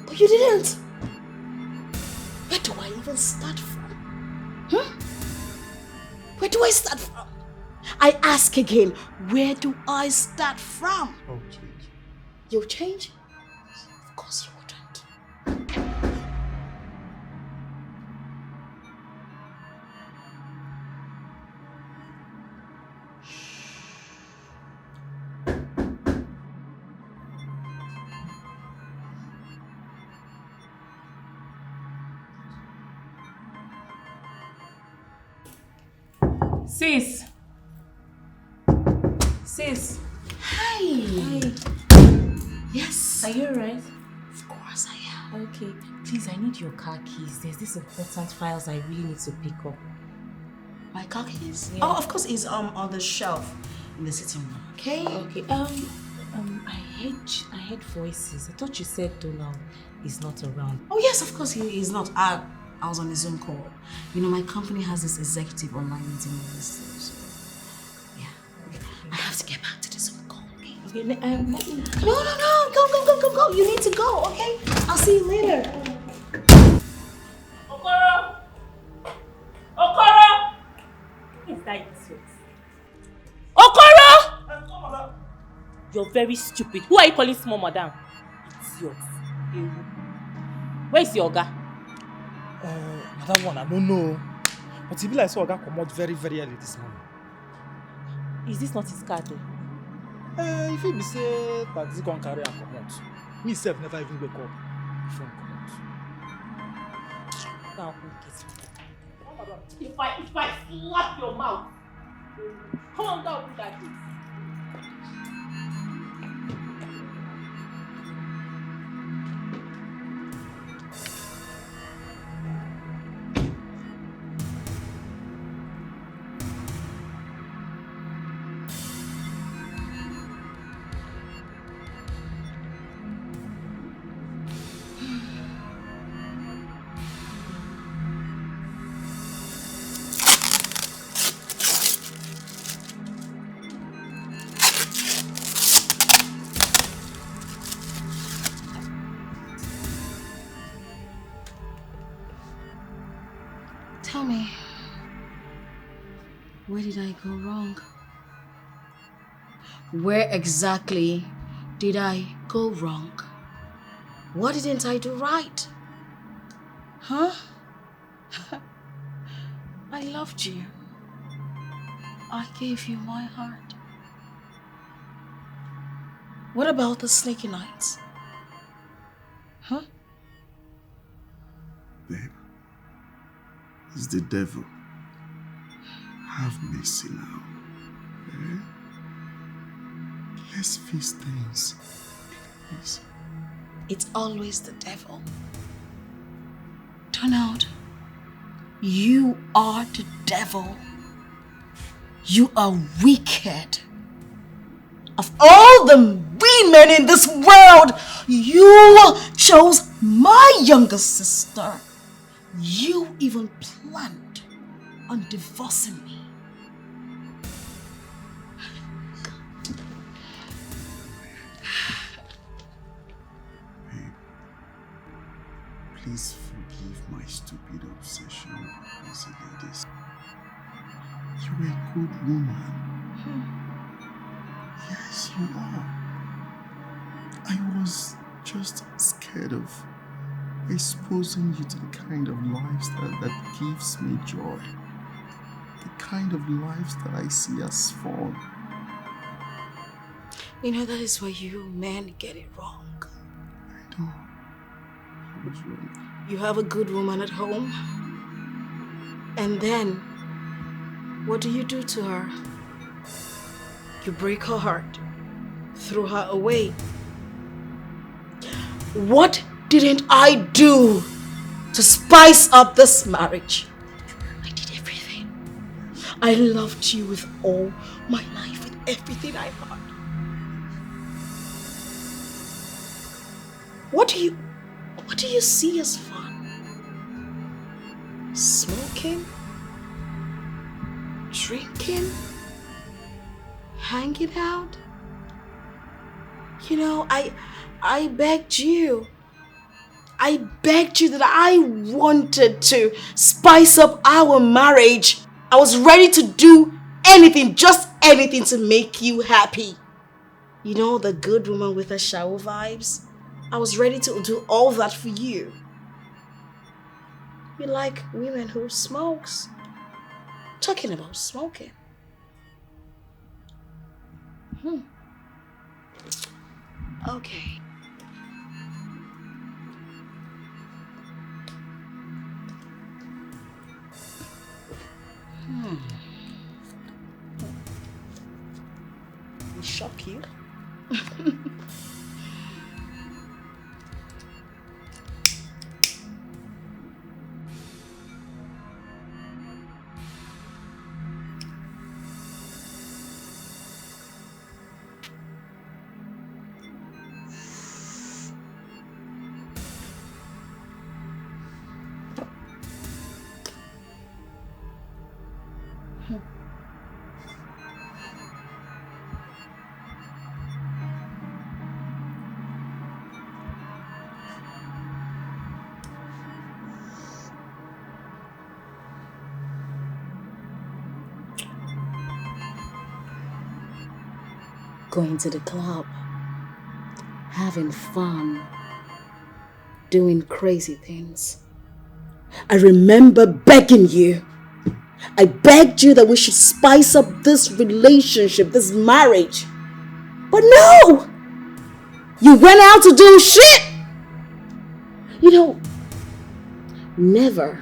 But you didn't. even start from? Where do I start from? I ask again, where do I start from? I'll change. You'll change? Of course you wouldn't. Sis. Sis. Hi. Hi. Yes. Are you alright? Of course I am. Okay. Please, I need your car keys. There's this important files I really need to pick up. My car keys? Yeah. Oh, of course, it's on the shelf in the sitting room. Okay. Okay. I heard voices. I thought you said Donald is not around. Oh yes, of course he is not. I was on a Zoom call. You know, my company has this executive online meeting with this. So, yeah. I have to get back to the Zoom call. Okay. Okay. No. Go. You need to go. Okay. I'll see you later. Okoro! Is that idiot? Okoro! You're very stupid. Who are you calling small madam? Idiot. Where is your Oga? That one, I don't know. But he be like so Oga come out very, very early this morning. Is this not his car though? If he be say taxi can carry and come out. Me self never even wake up before he come out. Now, if I slap your mouth, come on down with that please. Tell me, where did I go wrong? Where exactly did I go wrong? What didn't I do right? Huh? I loved you. I gave you my heart. What about the snaky nights? Huh? Babe, it's the devil. Have mercy now. Eh? Let's fix things. Please. It's always the devil. Donald, you are the devil. You are wicked. Of all the women in this world, you chose my younger sister. You even planned on divorcing me. Babe, please forgive my stupid obsession with crazy ladies. You're a good woman. Yes, you are. I was just scared of exposing you to the kind of lifestyle that gives me joy. The kind of lifestyle I see as fun. You know, that is where you men get it wrong. I know. I was wrong. You have a good woman at home, and then what do you do to her? You break her heart, throw her away. What didn't I do to spice up this marriage? I did everything. I loved you with all my life, with everything I had. What do you see as fun? Smoking? Drinking? Hanging out? You know, I begged you. I begged you that I wanted to spice up our marriage. I was ready to do anything, just anything to make you happy. You know, the good woman with her shower vibes? I was ready to do all that for you. You like women who smokes. Talking about smoking. Okay. Will shock you. Going to the club, having fun, doing crazy things. I remember begging you. I begged you that we should spice up this relationship, this marriage. But no! You went out to do shit! You know, never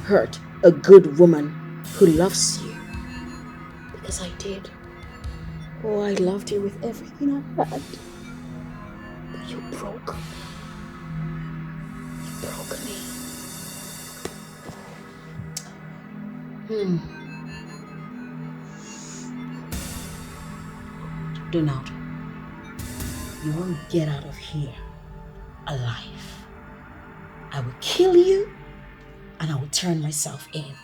hurt a good woman who loves you. Because I did. Oh, I loved you with everything I had. But you broke. You broke me. Donald, you won't get out of here alive. I will kill you and I will turn myself in.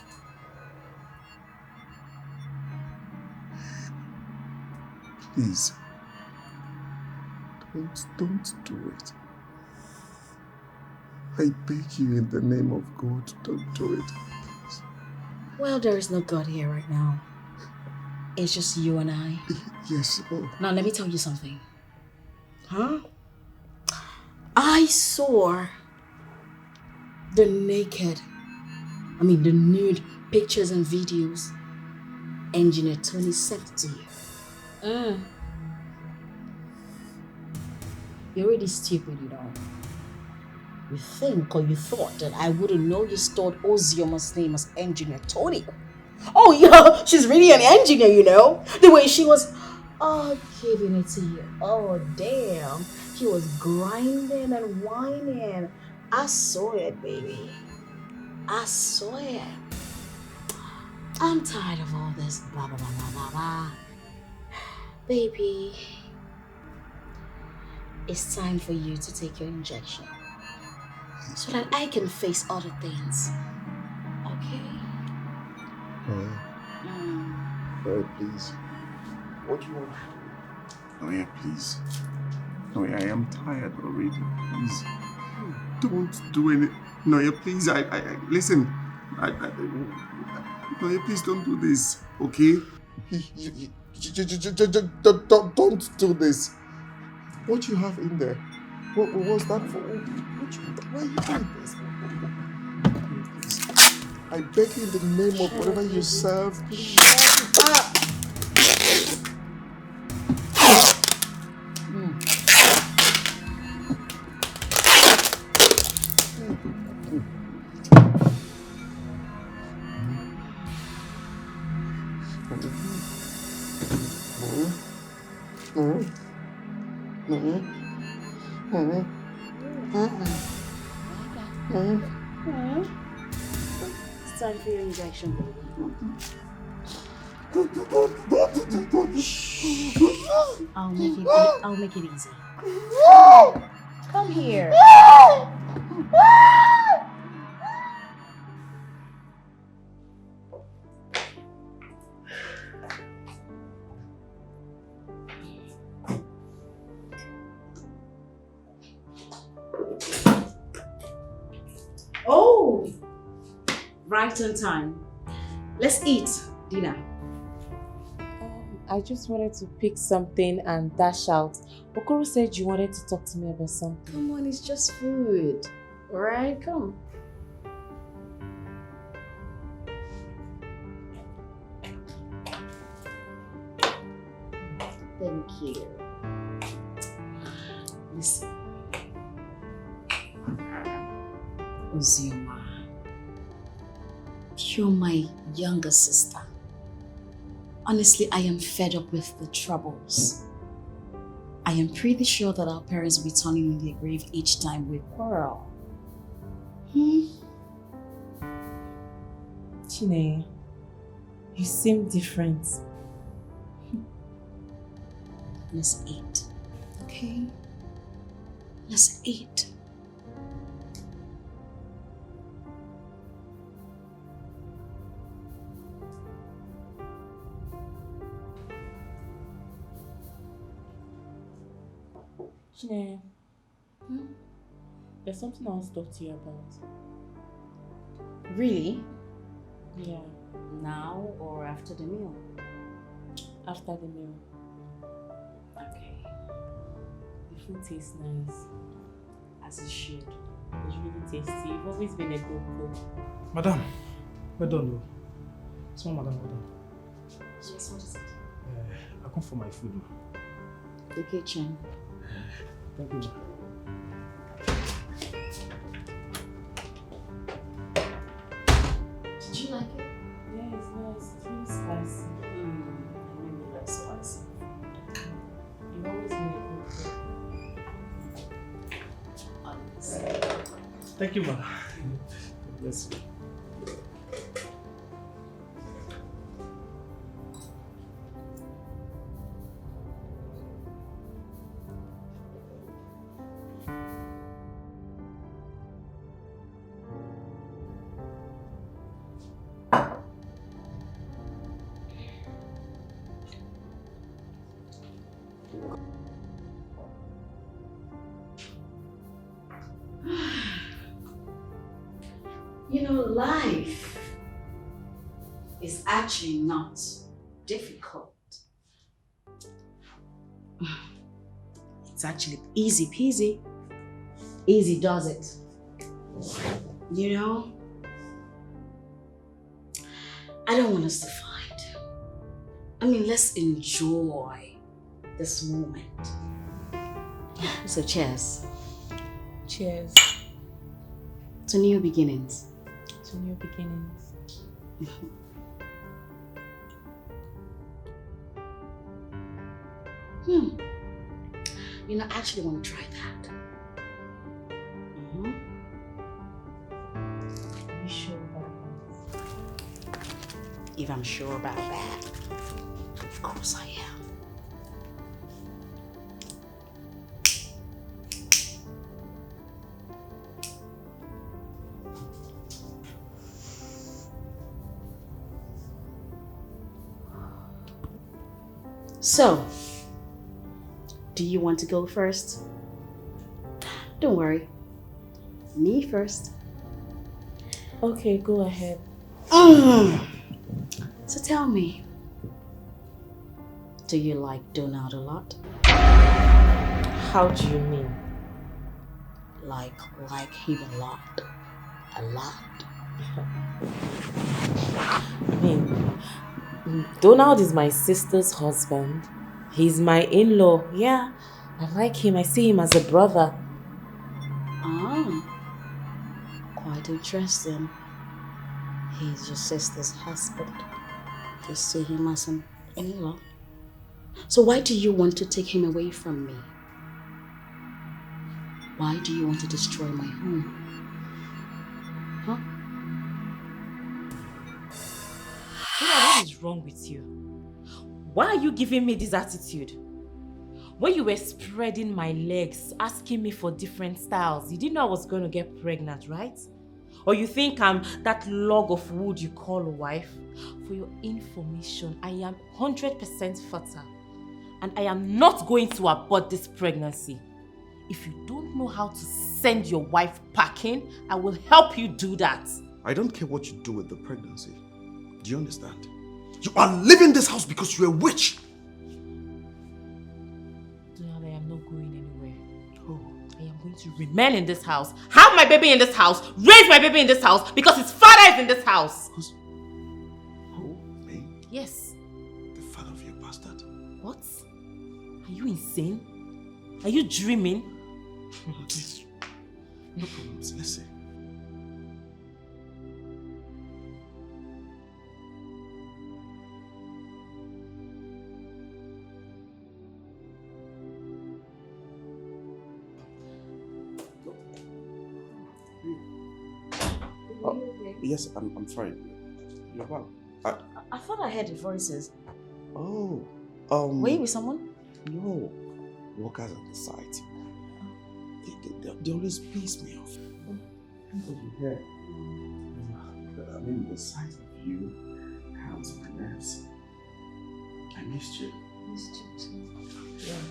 Please. Don't do it. I beg you in the name of God, don't do it. Please. Well, there is no God here right now. It's just you and I. Yes. Oh. Now, let me tell you something. Huh? I saw the nude pictures and videos Engineer Tony sent to you. You're really stupid, you know. You think or you thought that I wouldn't know you stored Ozioma's name as Engineer Tony. Oh yeah, she's really an engineer, you know. The way she was giving it to you. Oh damn. She was grinding and whining. I saw it, baby. I saw it. I'm tired of all this blah blah blah blah blah blah. Baby, it's time for you to take your injection so that I can face other things. Okay? Please. What do you want? Noya, please. Noya, I am tired already. Please. Don't do any. Noya, please. I listen. Noya, please don't do this. Okay? Don't do this. What do you have in there? What was that for? Why are you doing this? Please. I beg you in the name of whatever you serve. Please. It's time for your injection, baby. I'll make it easy. Come here. Oh, right on time. Let's eat dinner. I just wanted to pick something and dash out. Okoro said you wanted to talk to me about something. Come on, it's just food. Alright, come. Thank you. Listen. Ozioma, you're my younger sister. Honestly, I am fed up with the troubles. I am pretty sure that our parents will be turning in their grave each time we quarrel. Chine, you seem different. Let's eat, okay? Let's eat. Chine, there's something I want to talk to you about. Really? Yeah, Now or after the meal? after the meal. Okay, The food tastes nice. as it should. It's really tasty. You've always been a good cook. Madam, well done, though. Small madam, well done. Yes, what is it? I come for my food. The kitchen. Thank you, ma. Did you like it? Yeah, it's nice. It's really spicy. I really like spicy. You've always been a good cook. Thank you, ma. Bless you. You know, life is actually not difficult. It's actually easy peasy. Easy does it. You know, I don't want us to fight. I mean, let's enjoy this moment. So cheers. Cheers To new beginnings. to new beginnings. You know, I actually want to try that. Are you sure about that? If I'm sure about that, of course I am. So, do you want to go first? Don't worry. Me first. Okay, go ahead. So tell me, do you like Donald a lot? How do you mean? Like him a lot? A lot? I mean, Donald is my sister's husband. He's my in-law. Yeah, I like him. I see him as a brother. Oh, quite interesting. He's your sister's husband. You see him as an in-law. So why do you want to take him away from me? Why do you want to destroy my home? Huh? What is wrong with you? Why are you giving me this attitude? When you were spreading my legs, asking me for different styles, you didn't know I was going to get pregnant, right? Or you think I'm that log of wood you call a wife? For your information, I am 100% fertile. And I am not going to abort this pregnancy. If you don't know how to send your wife packing, I will help you do that. I don't care what you do with the pregnancy. Do you understand? You are leaving this house because you're a witch. Donald, I am not going anywhere. Oh. I am going to remain in this house, have my baby in this house, raise my baby in this house because his father is in this house. Who? Me? Yes. The father of your bastard? What? Are you insane? Are you dreaming? No problems. Let's see. Yes, I'm fine. You're well. I thought I heard the voices. Oh. Were you with someone? No. Workers on the site. They always piss me off. Because you hear. But I mean, the sight of you calms my nerves. I missed you. Missed you too. Yeah.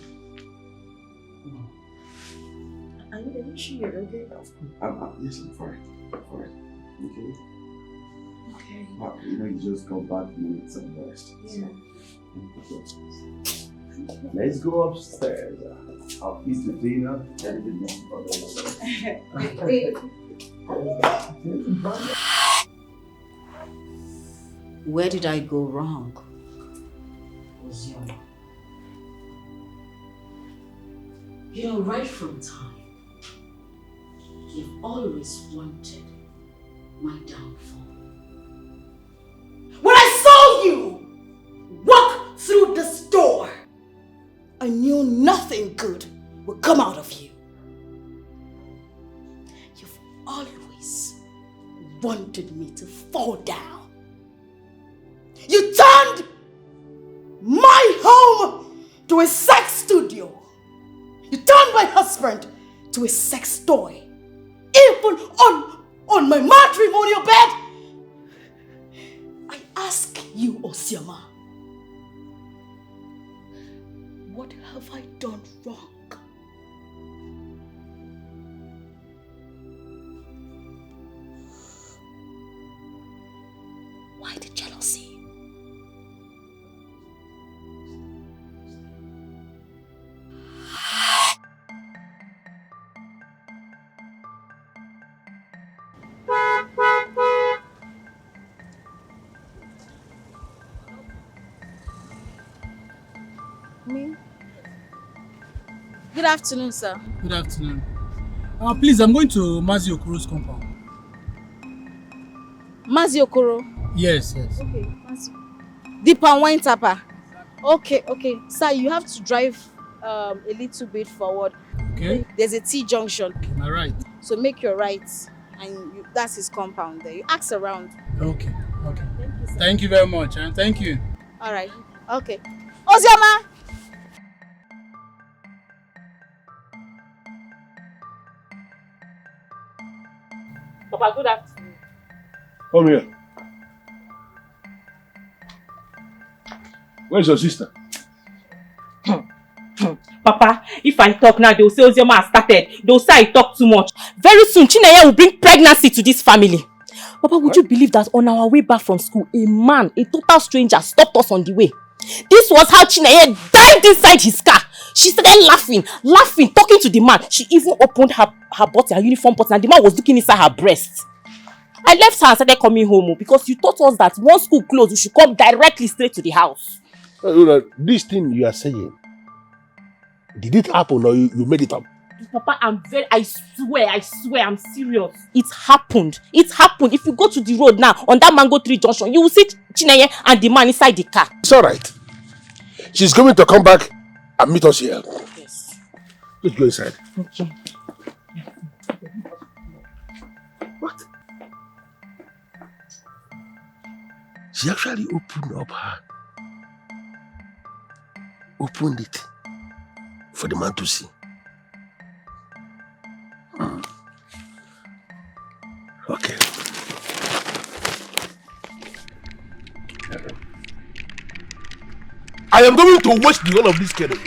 Are you sure you're okay? Yes, I'm fine. I'm fine. Okay. Okay. You know, you just go back and need some rest. Yeah. Let's go upstairs. I'll feast the dinner and the next Where did I go wrong? You know, right from time, you've always wanted my downfall. When I saw you walk through this door, I knew nothing good would come out of you. You've always wanted me to fall down. You turned my home to a sex studio. You turned my husband to a sex toy. Even on my matrimonial bed. I ask you, Osioma, what have I done wrong? Why the jealousy? Me? Good afternoon, sir. Good afternoon. Please, I'm going to Mazi Okoro's compound. Mazi Okoro? Yes, yes. Okay, Mazi. Deepa wine tapper. Okay. Sir, you have to drive a little bit forward. Okay. There's a T junction. Am I right? So make your right, and that's his compound there. You ask around. Okay. Thank you, sir. Thank you very much, and thank you. All right. Okay. Osioma! Papa, good afternoon. Come here. Where's your sister? Papa, if I talk now, they will say Ozioma has started. They will say I talk too much. Very soon, Chineye will bring pregnancy to this family. Papa, would you believe that on our way back from school, a man, a total stranger, stopped us on the way? This was how Chineye dived inside his car. She started laughing, talking to the man. She even opened her button, her uniform button, and the man was looking inside her breast. I left her and started coming home because you taught us that once school closed, we should come directly straight to the house. This thing you are saying, did it happen or you made it up? Papa, I swear, I'm serious. It happened. If you go to the road now, on that Mango Tree Junction, you will see Chineye and the man inside the car. It's alright. She's going to come back and meet us here. Yes. Let's go inside. Okay. What? She actually opened it for the man to see. Okay. I am going to watch the whole of this kid.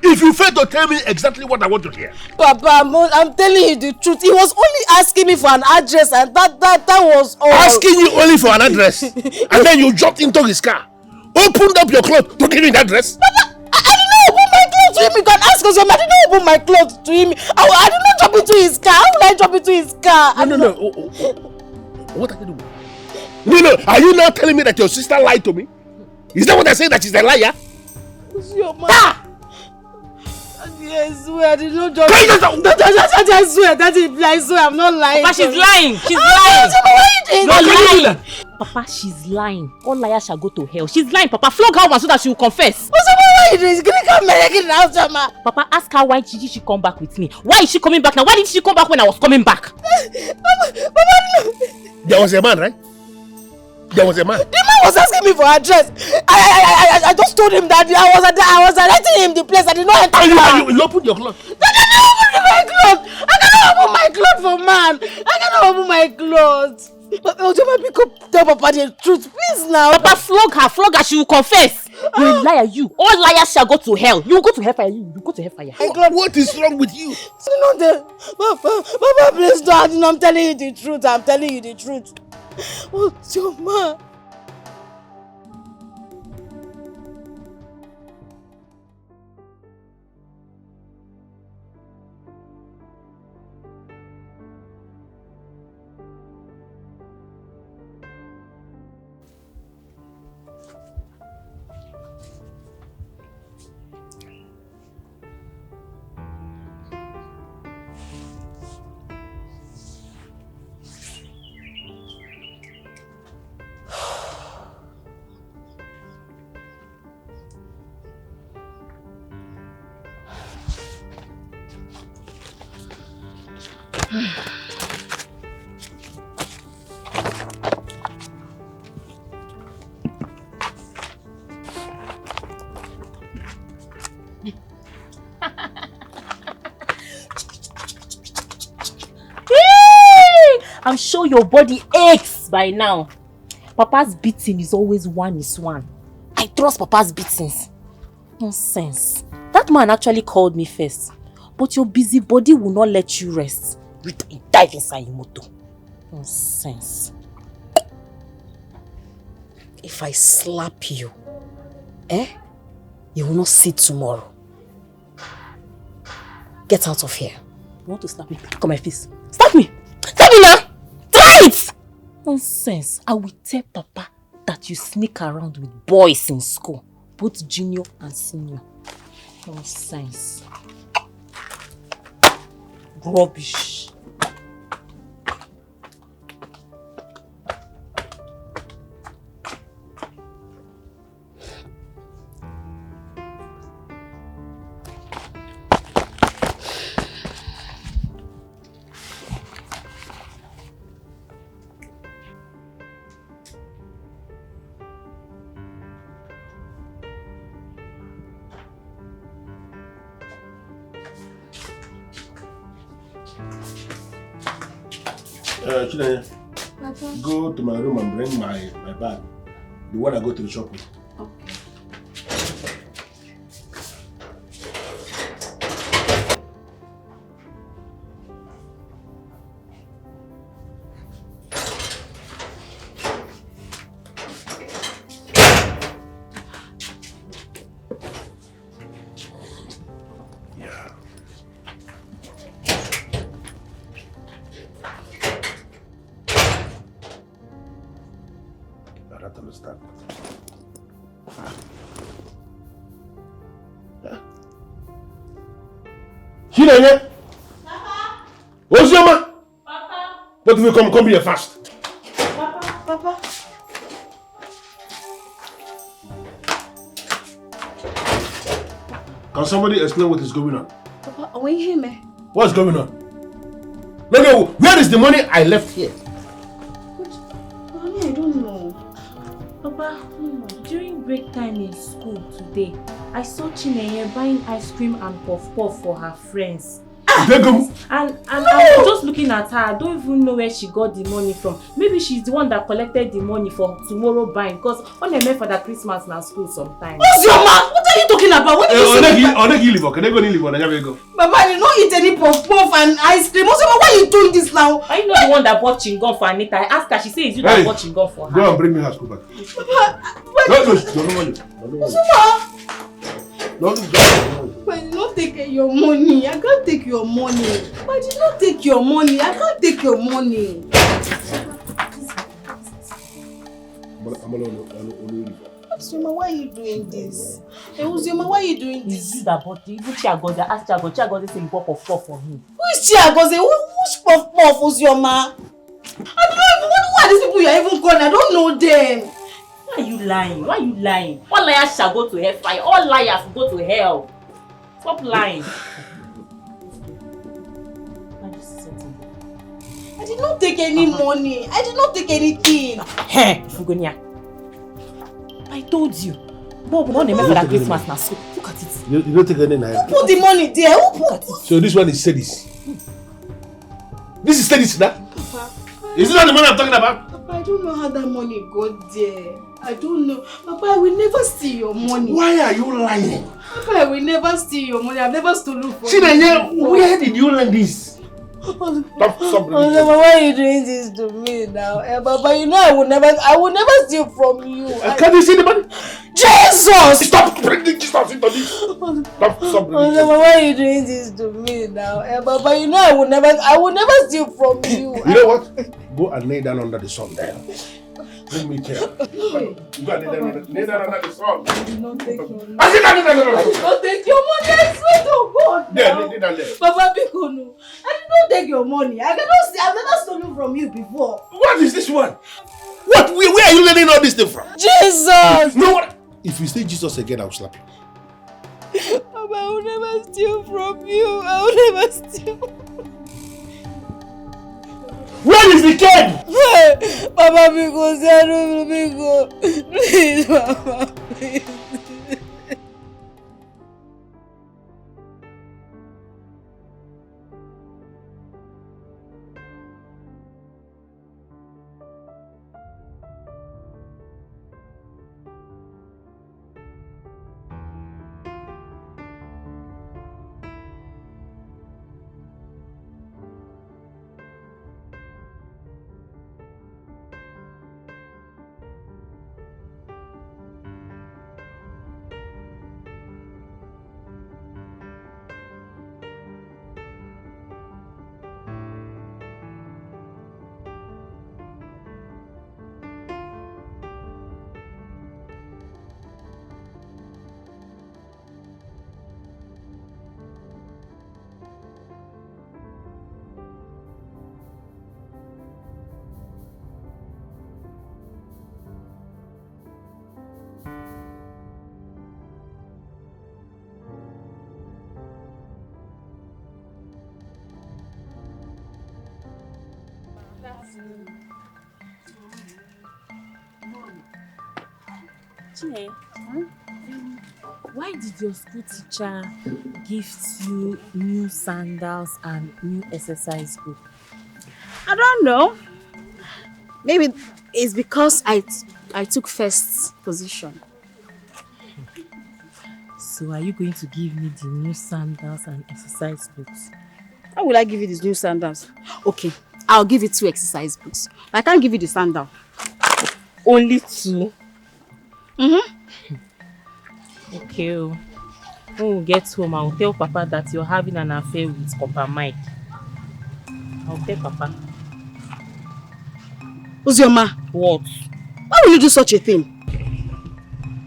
If if you fail to tell me exactly what I want to hear. Papa, I'm telling you the truth. He was only asking me for an address and that was all. Asking you only for an address? And then you jumped into his car. Opened up your clothes to give him that dress? Papa, I did not open my clothes to him. You can ask us. I did not open my clothes to him. I did not jump into his car. How would I jump into his car? No. What are you doing? No. Are you now telling me that your sister lied to me? Is that what I say, that she's a liar? Who's your mom? I swear, I did not jump. I swear, I swear, I'm not lying. Papa, she's lying. She's lying. You're lying. Papa, she's lying. All liars shall go to hell. She's lying, Papa. Flog her so that she will confess. Papa, ask her why did she come back with me. Why is she coming back now? Why did she come back when I was coming back? Papa, no. There was a man, right? There was a man. The man was asking me for address. I just told him that I was directing him the place. I did not enter. And you opened your clothes. I cannot open my clothes for man. I cannot open my clothes. Tell Papa the truth, please now. Papa, flog her, she will confess. You're a liar, you. All liars shall go to hell. You will go to hellfire, you go to hellfire. What is wrong with you? Papa, please don't. I'm telling you the truth. I'm telling you the truth. What's your man? I'm sure your body aches by now. Papa's beating is always 1:1. I trust Papa's beatings. Nonsense. That man actually called me first. But your busy body will not let you rest. You dive inside your motor. Nonsense. If I slap you, you will not see tomorrow. Get out of here. You want to slap me? Look at my face. Slap me! Slap me now! Try it! Nonsense. I will tell Papa that you sneak around with boys in school. Both junior and senior. Nonsense. Rubbish. Chinanya, go to my room and bring my bag. The one I go to the shop with. Okay. Understand. Chinanya? Papa? What's your man? Papa? But we come here fast. Papa. Can somebody explain what is going on? Papa, when you hear me? What's going on? No, where is the money I left here? I don't know. Papa, during break time in school today, I saw Chinenye buying ice cream and puff-puff for her friends. And I was just looking at her. I don't even know where she got the money from. Maybe she's the one that collected the money for tomorrow buying. Because when I met for the Christmas in school sometimes. What's your man? What are are you talking about? What did you say? Can I go? Baba, you don't eat any puff and ice cream. Also, why are you doing this now? Are you not the one that bought chingom for Anita? I asked her, she says it's you that bought chingom for her. Go and bring me her school bag. Papa, I did not take your money. I can't take your money. I did not take your money. I can't take your money. Uzoma, why are you doing this? Uzoma, why are you doing this? It's you that bought it. Even Chiagoze, ask Chiagoze. Chiagoze said you bought puff for him. Who is Chiagoze? Who's puff, Uzoma? I don't even who are these people you are even calling. I don't know them. Why are you lying? Why are you lying? All liars shall go to hellfire. All liars go to hell. Stop lying. I did not take any money. I did not take anything. Hey, Fugonia. I told you. Bob, not for that Christmas now. So look at it. You don't take any naira. Who put the money there? Who put it? So this one is Sedis. This is Sedis now? Papa. Is it not the money I'm talking about? Papa, I don't know how that money got there. I don't know. Papa, I will never steal your money. Why are you lying? Papa, I will never steal your money. I've never stolen from you. Where did you learn this? Stop why are you doing this to me now? Papa, you know I will never steal from you. Can you see the money? Jesus! Stop bringing Jesus into this. Stop why are you doing this to me now? Papa, you know I will never steal from you. You know what? Go and lay down under the sun there. Let me tell you. You got to lay down under the sun. I did not take your money. I did not take your money. I swear to God. There. Papa Bikono, I did not take your money. I've never stolen from you before. What is this one? What? Where are you learning all this thing from? Jesus! No what? If you say Jesus again, I'll slap you. Papa, I will never steal from you. I will never steal. Where is the kid? Papa, because please, Papa, please. Chine, why did your school teacher gift you new sandals and new exercise book? I don't know. Maybe it's because I took first position. So are you going to give me the new sandals and exercise books? How will I give you these new sandals? Okay, I'll give you 2 exercise books. I can't give you the sandal. Only 2? Okay. When we get home, I'll tell Papa that you're having an affair with Copper Mike. I'll tell Papa. Uzoma. What? Why will you do such a thing?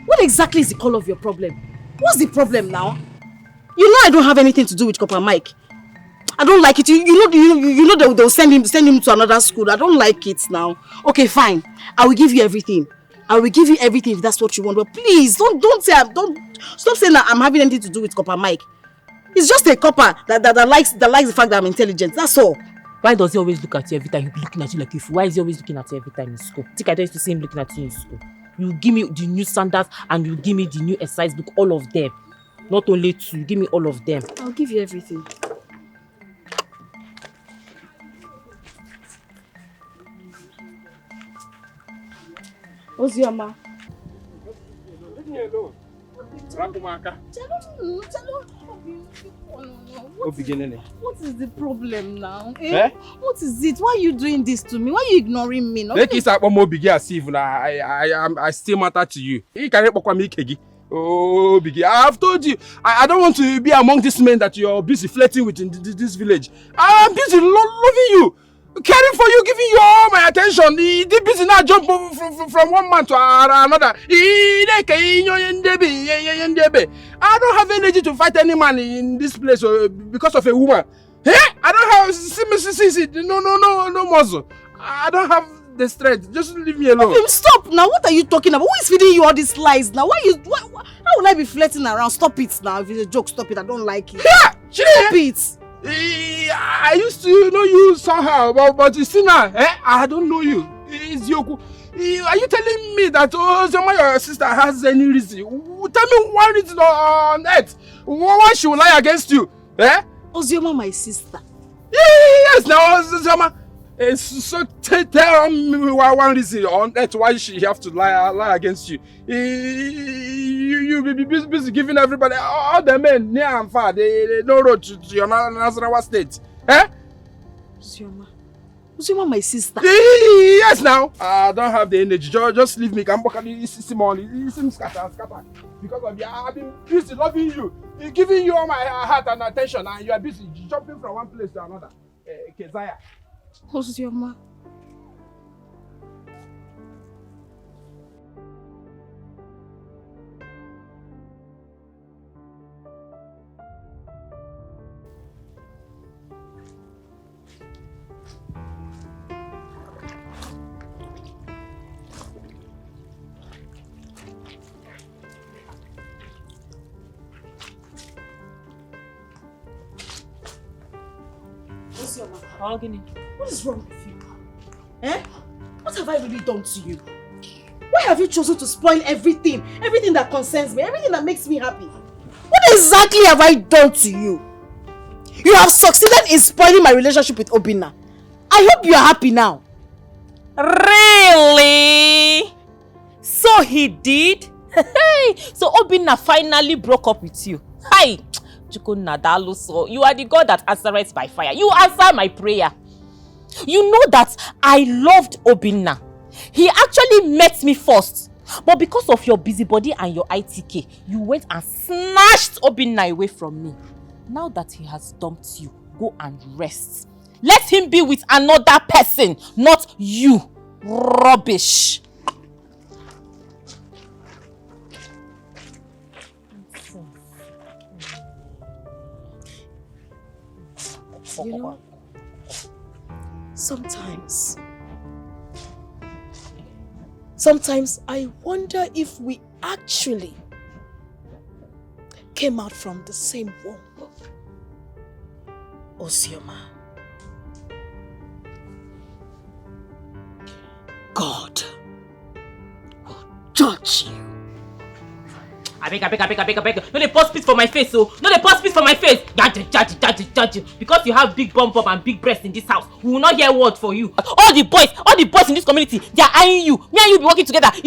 What exactly is the call of your problem? What's the problem now? You know I don't have anything to do with Copper Mike. I don't like it. You know they'll send him to another school. I don't like it now. Okay, fine. I will give you everything. I will give you everything if that's what you want. But please, don't stop saying that I'm having anything to do with Copper Mike. He's just a copper that likes the fact that I'm intelligent. That's all. Why does he always look at you every time? He'll be looking at you like if. Why is he always looking at you every time in school? I think I used to see him looking at you in school. You give me the new sandals and you give me the new exercise book, all of them. Not only 2, give me all of them. I'll give you everything. What's your ma? Leave me alone. What is the problem now? Eh? What is it? Why are you doing this to me? Why are you ignoring me? Make it up more big as if I still matter to you. You can't me. Oh, Biggie, I've told you, I don't want to be among these men that you're busy flirting with in this village. I'm busy loving you, caring for you, giving you all my attention. They're busy now jump from one man to another. I don't have energy to fight any man in this place because of a woman. Hey, I don't have, see, no muscle. I don't have the strength. Just leave me alone. Stop now. What are you talking about? Who is feeding you all these lies now? How will I be flirting around? Stop it now. If it's a joke, stop it. I don't like it. Yeah, stop it. I used to know you somehow, but you see now, I don't know you. It's Yoku. Are you telling me that your sister has any reason? Tell me one reason on earth. Why she will lie against you? Ozioma, my sister. Yes, now Ozioma. So tell me one reason on earth why she have to lie against you. You be busy giving everybody, all the men near and far, they no road to your Nasarawa state. Ozioma, my sister. Yes, now. I don't have the energy. Just leave me. Because of you, I've been busy loving you, giving you all my heart and attention, and you are busy jumping from one place to another. Keziah. Ozioma. What is wrong with you? What have I really done to you? Why have you chosen to spoil everything? Everything that concerns me, everything that makes me happy? What exactly have I done to you? You have succeeded in spoiling my relationship with Obinna. I hope you are happy now. Really? So he did? So Obinna finally broke up with you. Hi! So you are the God that answers by fire. You answer my prayer. You know that I loved Obinna. He actually met me first. But because of your busybody and your ITK, you went and snatched Obinna away from me. Now that he has dumped you, go and rest. Let him be with another person, not you. Rubbish. You know, sometimes I wonder if we actually came out from the same womb. Ozioma. God will judge you. I beg. No, they post spit for my face, so. No, they post spit for my face. Judge. Because you have big bum and big breasts in this house, we will not hear word for you. All the boys in this community, they are eyeing you. Me and you be working together. I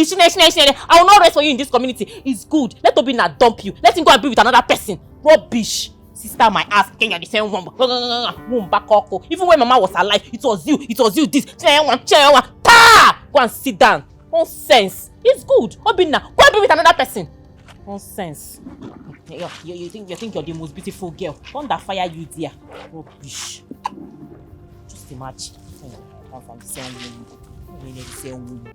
will not rest for you in this community. It's good. Let Obinna dump you. Let him go and be with another person. Rubbish. Sister, my ass, you're the same one. Even when Mama was alive, it was you. This. Go and sit down. Nonsense. It's good. Obinna, go and be with another person. Nonsense. You think you're the most beautiful girl. Don't that fire you there. Rubbish. Just imagine. Come from the same womb.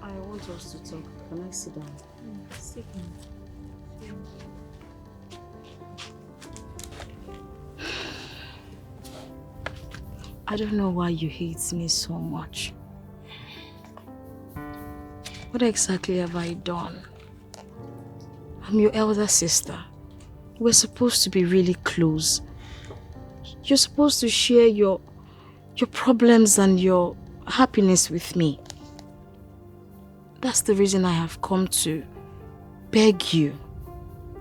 I want us to talk. Can I sit down? Sit down. I don't know why you hate me so much. What exactly have I done? I'm your elder sister. We're supposed to be really close. You're supposed to share your problems and your happiness with me. That's the reason I have come to beg you,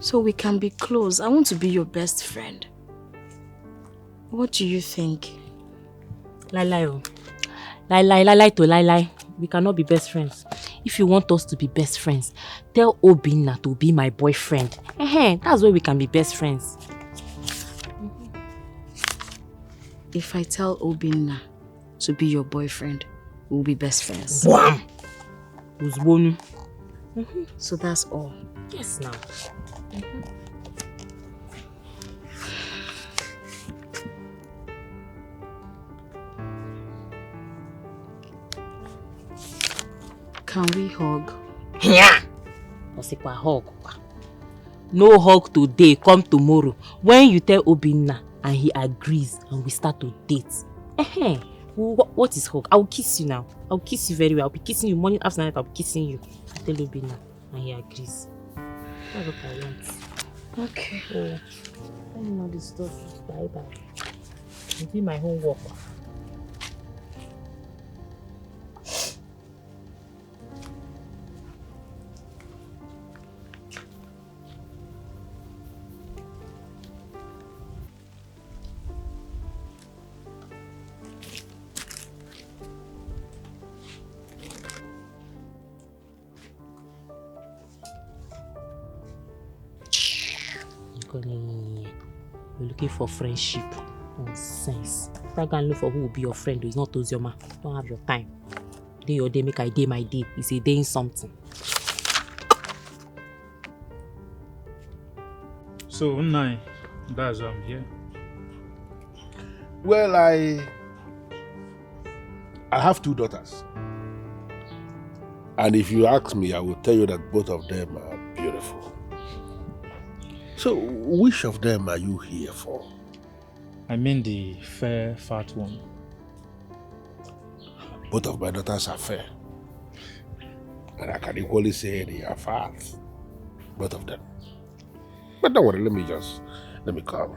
so we can be close. I want to be your best friend. What do you think? Lie to lie. We cannot be best friends. If you want us to be best friends, tell Obinna to be my boyfriend. That's where we can be best friends. If I tell Obinna to be your boyfriend, we'll be best friends. Wham! Uzbonu. So that's all. Yes, now. Can we hug? Yeah. Hug. No hug today, come tomorrow. When you tell Obinna and he agrees and we start to date. What is hug? I'll kiss you now. I'll kiss you very well. I'll be kissing you morning, after night. I'll be kissing you. I tell Obinna and he agrees. That's what I want. Okay. Oh, I don't know this stuff. Bye. I'll do my homework. You're looking for friendship. Nonsense. That guy look for who will be your friend. He's not Ozioma. Don't have your time. Day your day, make I day my day. It's a day in something. So, Unai, that's why I'm here. Well, I have 2 daughters. And if you ask me, I will tell you that both of them are beautiful. So, which of them are you here for? I mean the fair, fat one. Both of my daughters are fair. And I can equally say they are fat. Both of them. But don't worry, let me come.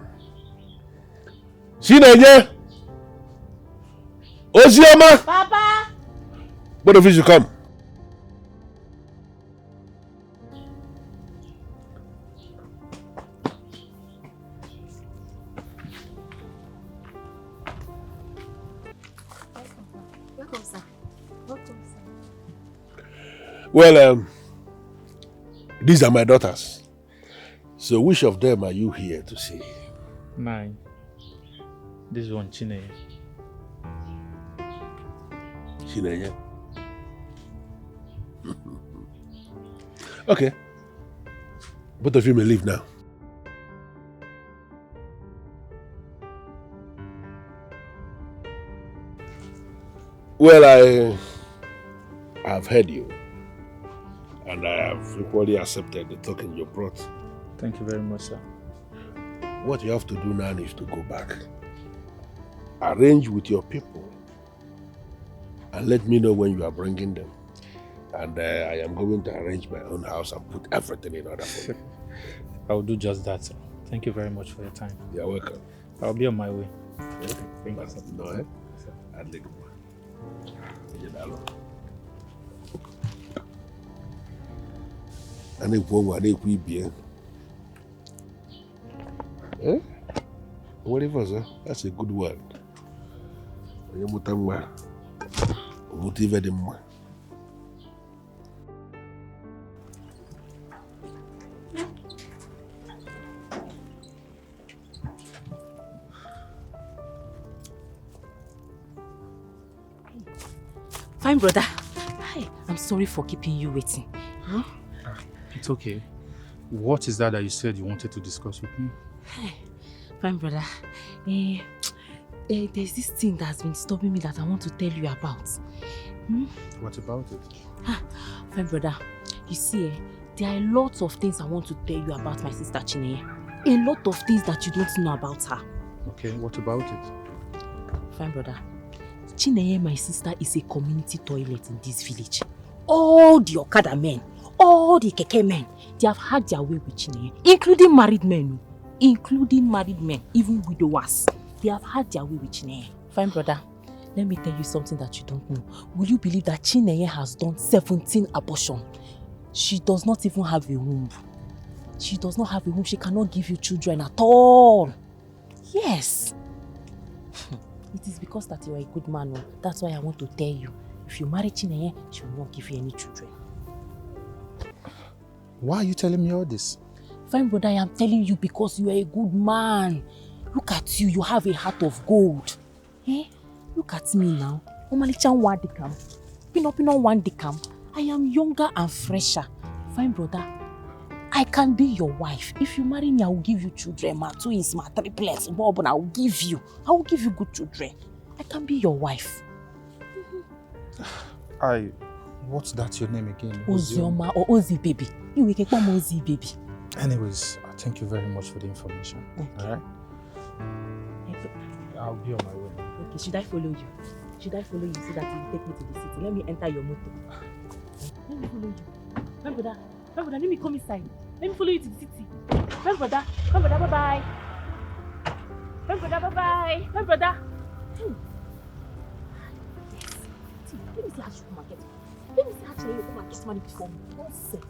See Naija? Ozioma! Papa! Both of you should come. Well, these are my daughters. So which of them are you here to see? Mine. This one, Chineye. Chineye? Okay. Both of you may leave now. Well, I've heard you. And I have equally accepted the token you brought. Thank you very much, sir. What you have to do now is to go back. Arrange with your people. And let me know when you are bringing them. And I am going to arrange my own house and put everything in order for you. I will do just that, sir. Thank you very much for your time. You're welcome. I'll be on my way. Okay. Thank you, sir. No, eh? I'd like I need one bien. Eh? Whatever, sir. That's a good word. Fine, brother. Hi. I'm sorry for keeping you waiting. Huh? It's okay. What is that you said you wanted to discuss with me? Fine, brother. There's this thing that's been stopping me that I want to tell you about. What about it? Fine, brother. You see, there are lots of things I want to tell you about my sister Chineye. A lot of things that you don't know about her. Okay, what about it? Fine, brother. Chineye, my sister, is a community toilet in this village. All the Okada men, all the Keke men, they have had their way with Chineye, including married men. Including married men, even widowers. They have had their way with Chineye. Fine, brother. Let me tell you something that you don't know. Will you believe that Chineye has done 17 abortions? She does not even have a womb. She does not have a womb. She cannot give you children at all. Yes. It is because that you are a good man. That's why I want to tell you. If you marry Chineye, she will not give you any children. Why are you telling me all this? Fine, brother, I am telling you because you are a good man. Look at you. You have a heart of gold. Eh? Look at me now. I am younger and fresher. Fine, brother. I can be your wife. If you marry me, I will give you children. My twins, my triplets, Bob, and I will give you good children. I can be your wife. What's that your name again? Ozioma or Ozi baby. You will call me Ozi baby. Anyways, thank you very much for the information. Okay. Alright? I'll be on my way. Okay, should I follow you? Should I follow you so that you take me to the city? Let me enter your motor. Let me follow you. My brother, let me come inside. Let me follow you to the city. My brother, bye-bye. My brother, bye-bye. My brother. Yes. See, let me see how she come and get me. Let me see how she come and get money before me. Nonsense.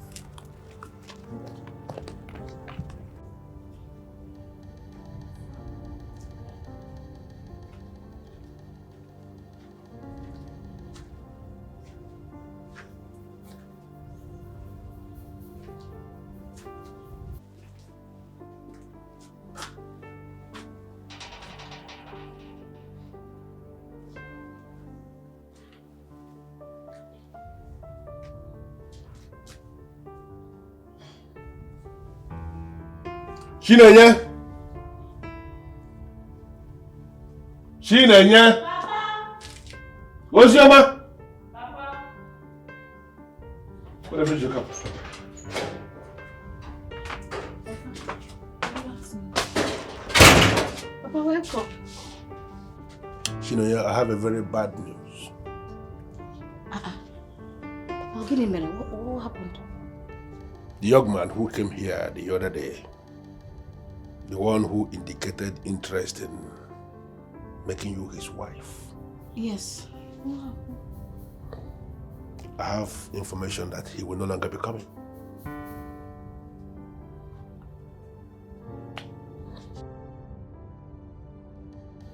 Chinenye? Chinenye? Papa! Ozioma? Papa! Whatever you come. Papa, welcome. Chinenye, I have a very bad news. Papa, give me a minute. What happened? The young man who came here the other day, the one who indicated interest in making you his wife. Yes. What happened? I have information that he will no longer be coming.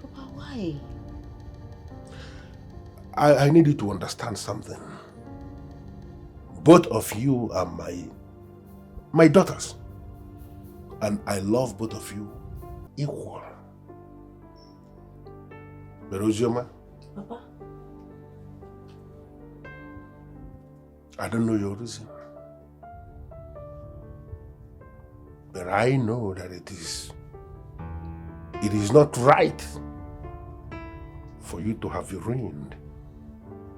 Papa, why? I need you to understand something. Both of you are my daughters. And I love both of you equal. But Ozioma, Papa? I don't know your reason. But I know that it is not right for you to have ruined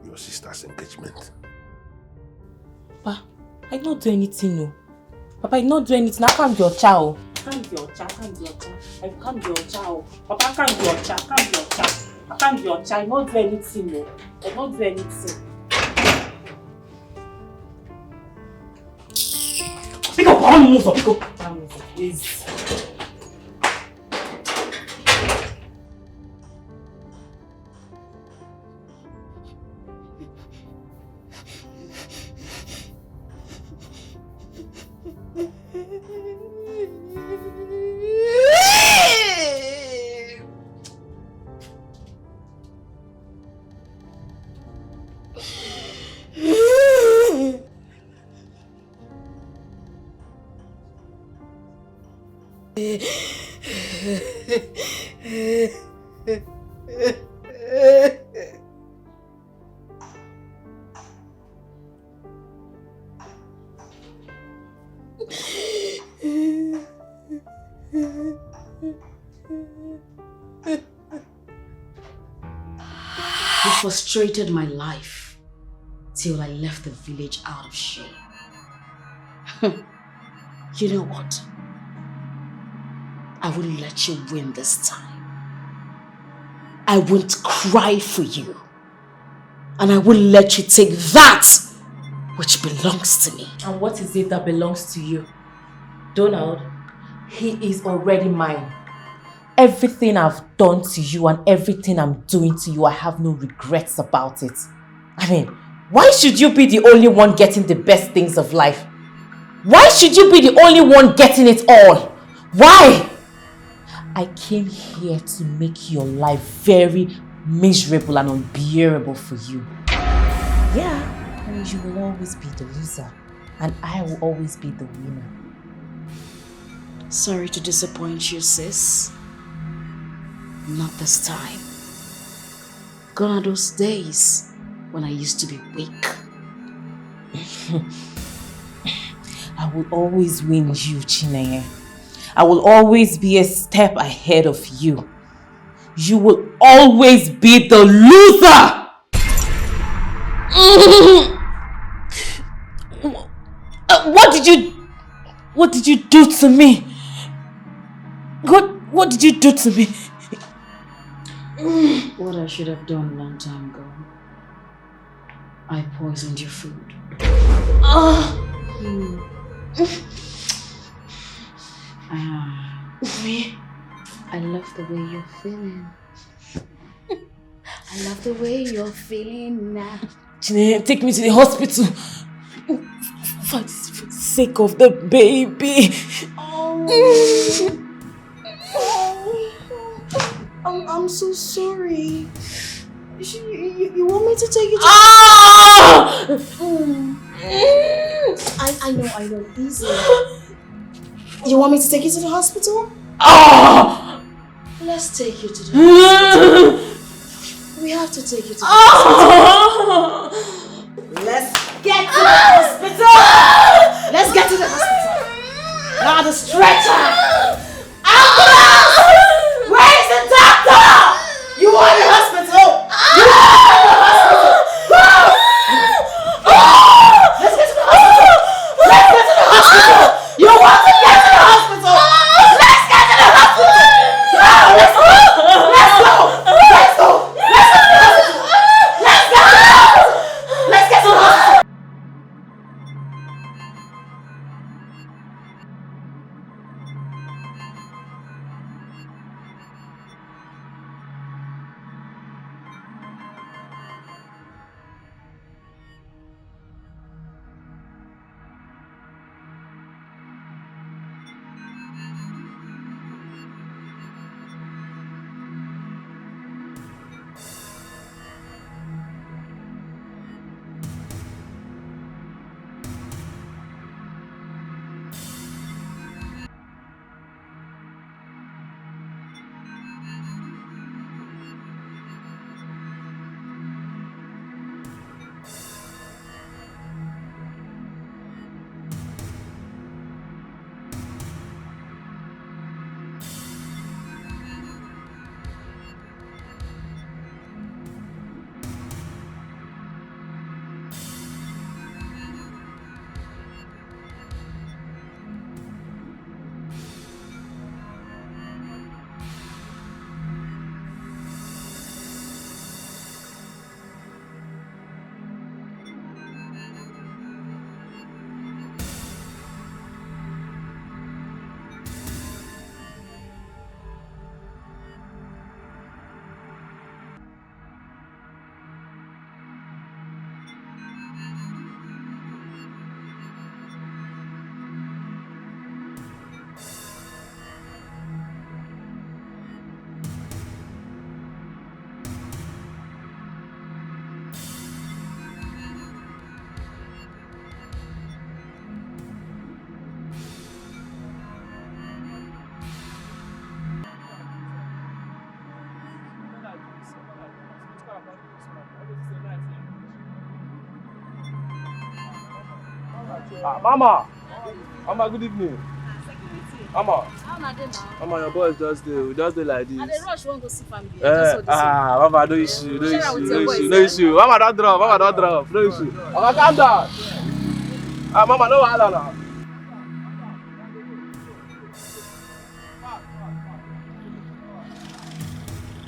your sister's engagement. Papa, I did not do anything, no. Papa, I did not do anything. I can't be your child. I can't be your child. I can't be your child. Papa, I can't be your child. I can't be your child. I can't be your child. I did not do anything, no. I did not do anything. Pick up one move, pick up one move, please. You frustrated my life till I left the village out of shame. You know what? I wouldn't let you win this time. I won't cry for you. And I won't let you take that which belongs to me. And what is it that belongs to you? Donald, he is already mine. Everything I've done to you and everything I'm doing to you, I have no regrets about it. I mean, why should you be the only one getting the best things of life? Why should you be the only one getting it all? Why? I came here to make your life very miserable and unbearable for you. Yeah, and you will always be the loser, and I will always be the winner. Sorry to disappoint you, sis. Not this time. Gone are those days when I used to be weak. I will always win you, Chineye. I will always be a step ahead of you. You will always be the loser! What did you do to me? What did you do to me? What I should have done a long time ago. I poisoned your food. I love the way you're feeling. I love the way you're feeling now. Chineye, take me to the hospital. For the sake of the baby. I'm so sorry. You want me to take you to I know. Easy. You want me to take you to the hospital? Let's take you to the hospital. We have to take you to the hospital. Let's get to the hospital. Let's get to the hospital. Now the stretcher. Ambulance! Where's the doctor? You want the hospital? You want the hospital? Let's get to the hospital. Let's get to the hospital. You want to get to the hospital? Let's get to the hospital. Let's go. Let's go. Let's go. Let's go to the hospital. Let's get to the hospital. Let's get to the hospital. Mama! Mama, good evening. Mama. Mama, your boy is just there. We just there like this. And they rush won't go see family. Mama, no issue, no issue. Mama, don't drop, no issue. Mama, calm down. Mama, no wahala now.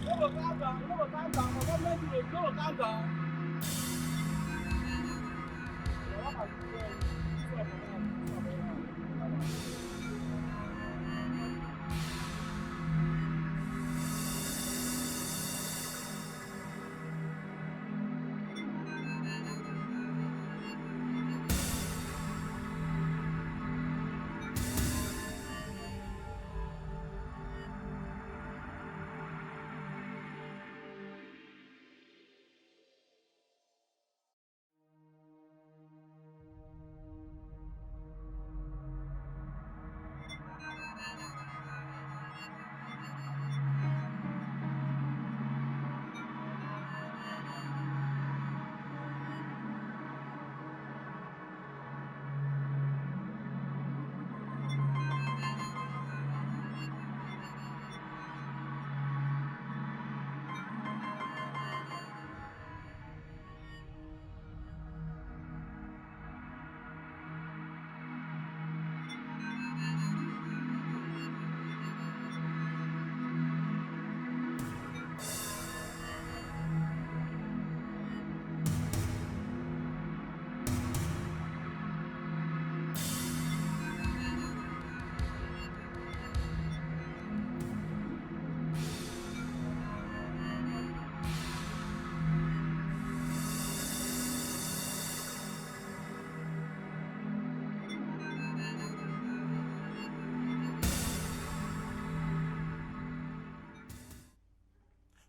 Calm down. Zoro, calm down.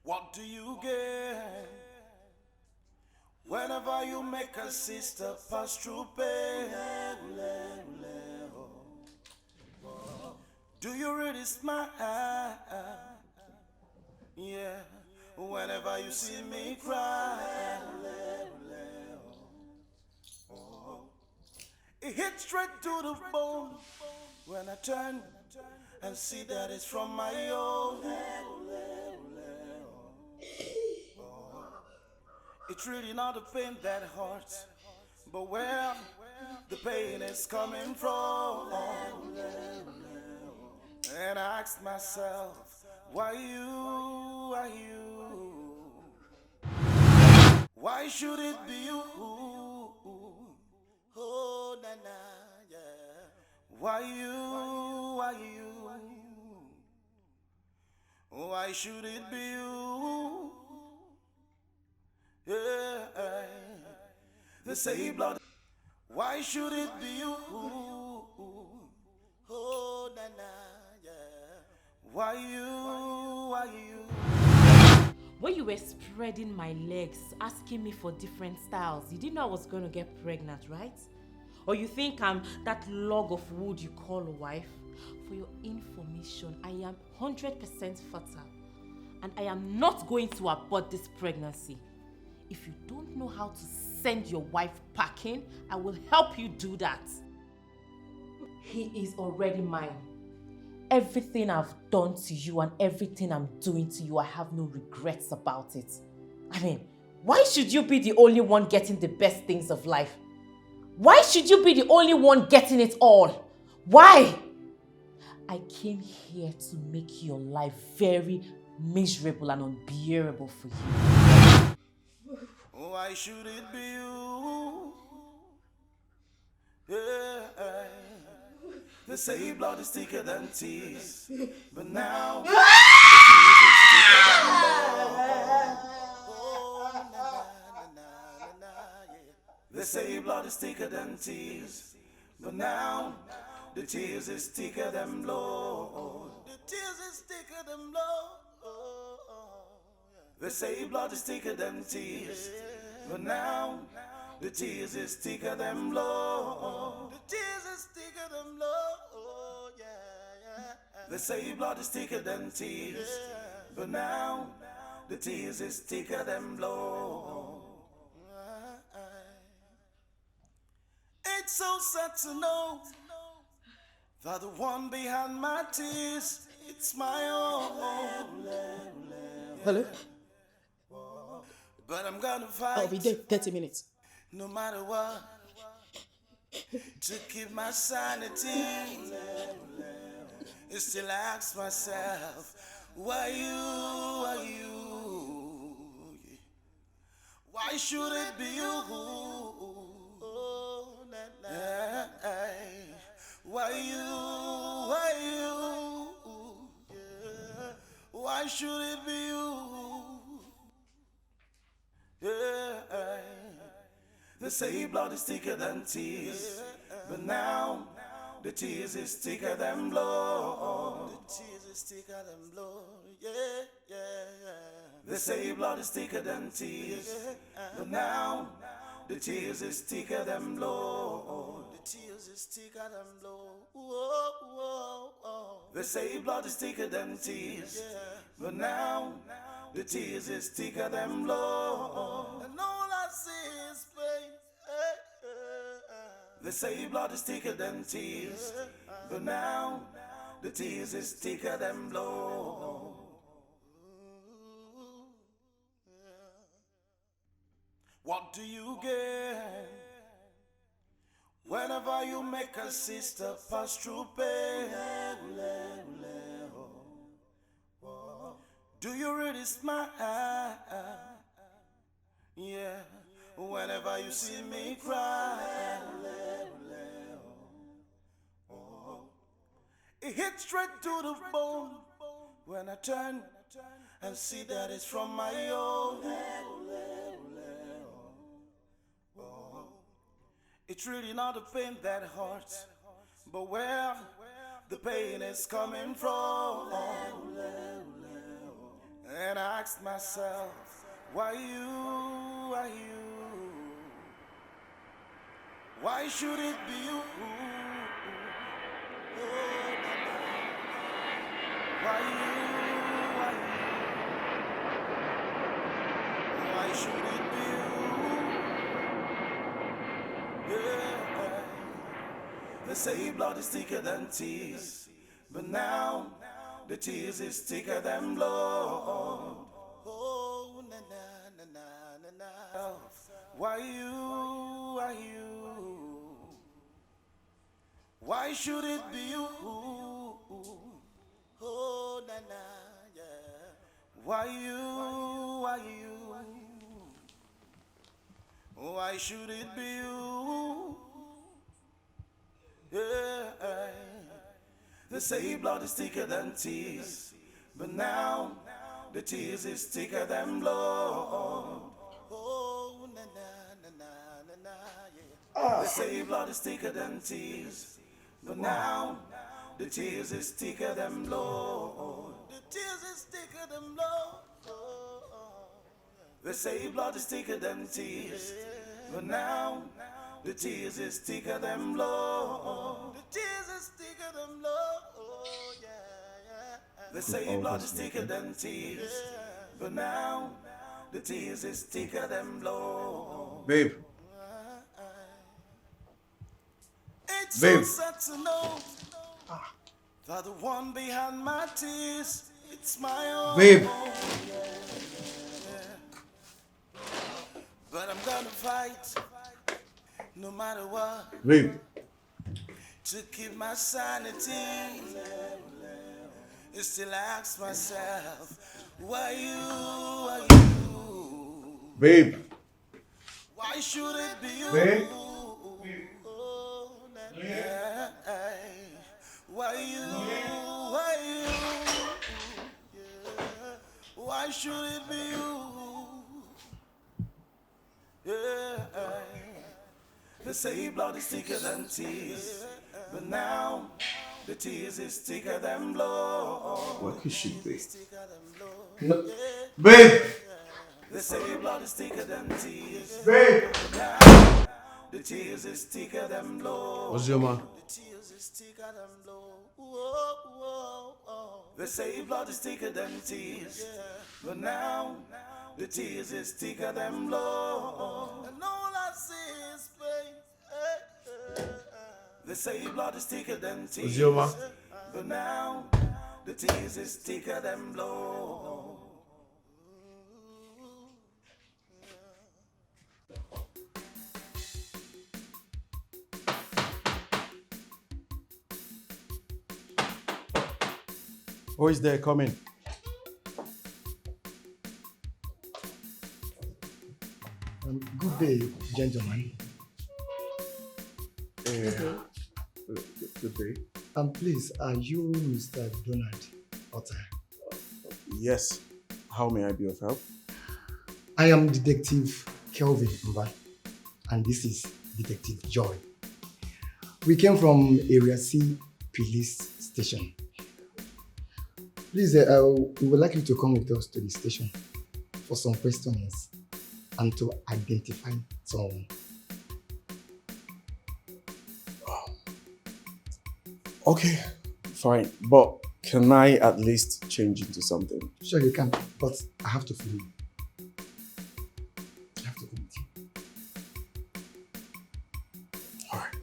What do you get whenever you make a sister pass through pain? Do you really smile? Yeah, whenever you see me cry. It hits straight to the bone when I turn and see that it's from my own. It's really not the pain that hurts, but where the pain is coming from. And I ask myself, why you, why you? Why should it be you? Oh, na na, yeah. Why you, why you? Why should it be you? Yeah, they say blood. Why should it be you? Oh, na na, yeah. Why you? Why you? When you were spreading my legs, asking me for different styles, you didn't know I was going to get pregnant, right? Or you think I'm that log of wood you call a wife? For your information, I am 100% fertile, and I am not going to abort this pregnancy. If you don't know how to send your wife packing, I will help you do that. He is already mine. Everything I've done to you and everything I'm doing to you, I have no regrets about it. I mean, why should you be the only one getting the best things of life? Why should you be the only one getting it all? Why? I came here to make your life very miserable and unbearable for you. Why should it be you? Yeah, they say blood is thicker than tears, but now the tears is thicker than blood. Oh, na, na, na, yeah. They say blood is thicker than tears, but now the tears is thicker than blood. The tears is thicker than blood. They say blood is thicker than tears, but now the tears is thicker than blood. The tears is thicker than blood. Oh, yeah. They say blood is thicker than tears, but now the tears is thicker than blood. It's so sad to know that the one behind my tears, it's my own. Hello? But I'm gonna fight. I'll be there 30 minutes. No matter what, to keep my sanity. I still ask myself, why you, why you? Why should it be you? Why you? Why you? Yeah. Why should it be you? Yeah. They say blood is thicker than tears, but now the tears is thicker than blood. The tears is thicker than blood. Yeah, yeah, yeah. They say blood is thicker than tears, but now the tears is thicker than blood. The tears is thicker than blood. Whoa, whoa, whoa. They say blood is thicker than tears, but now the tears is thicker than blood. And all I see is pain. They say blood is thicker than tears, but now the tears is thicker than blood. What do you get whenever you make a sister pass through pain? Do you really smile? Yeah, whenever you see me cry. It hits straight to the bone when I turn and see that it's from my own. It's really not the pain that hurts, but where the pain is coming from. And I asked myself, why you, why you? Why should it be you? Why you, why you? Why should it be you? Yeah. They say blood is thicker than tears, but now the tears is thicker than blood. Oh, na na na na na na. Why you? Why you? Why should it be you? Oh, na na, yeah. Why you? Why you? Why should it be you? Yeah. They say blood is thicker than tears, but now the tears is thicker than blood. Oh, na na na na na, yeah. They say blood is thicker than tears, but now the tears is thicker than blood. The tears is thicker than blood. They say blood is thicker than tears, but now the tears is thicker than blood. The tears is thicker than blood. Oh, yeah, yeah. They say blood is thicker than tears, but now the tears is thicker than blood. Babe. It's Babe. so sad to know that the one behind my tears, it's my own. Babe. But I'm gonna fight no matter what. Babe. To keep my sanity. I still ask myself, why you, why you? Babe. Why should it be you? Babe. Oh, yeah. Why you, why you? Yeah. Why should it be you? Yeah. They say blood is thicker than tears, but now the tears is thicker than blood. What could she be? No. Babe! They say blood is thicker than tears, Babe! but now the tears is thicker than blood. What's your man? The tears is thicker than blood. Whoa, whoa, whoa. They say blood is thicker than tears, but now the tears is thicker than blood. And all I see is pain. They say blood is thicker than tears, What's your man? but now the tears is thicker than blood. Who is there coming? Good day, gentlemen. Good day. Please, are you Mr. Donald Otter? Yes. How may I be of help? I am Detective Kelvin Mba, and this is Detective Joy. We came from Area C Police Station. Please, we would like you to come with us to the station for some questions and to identify someone. Okay, fine. But can I at least change into something? Sure, you can, but I have to follow you. I have to go with you. All right.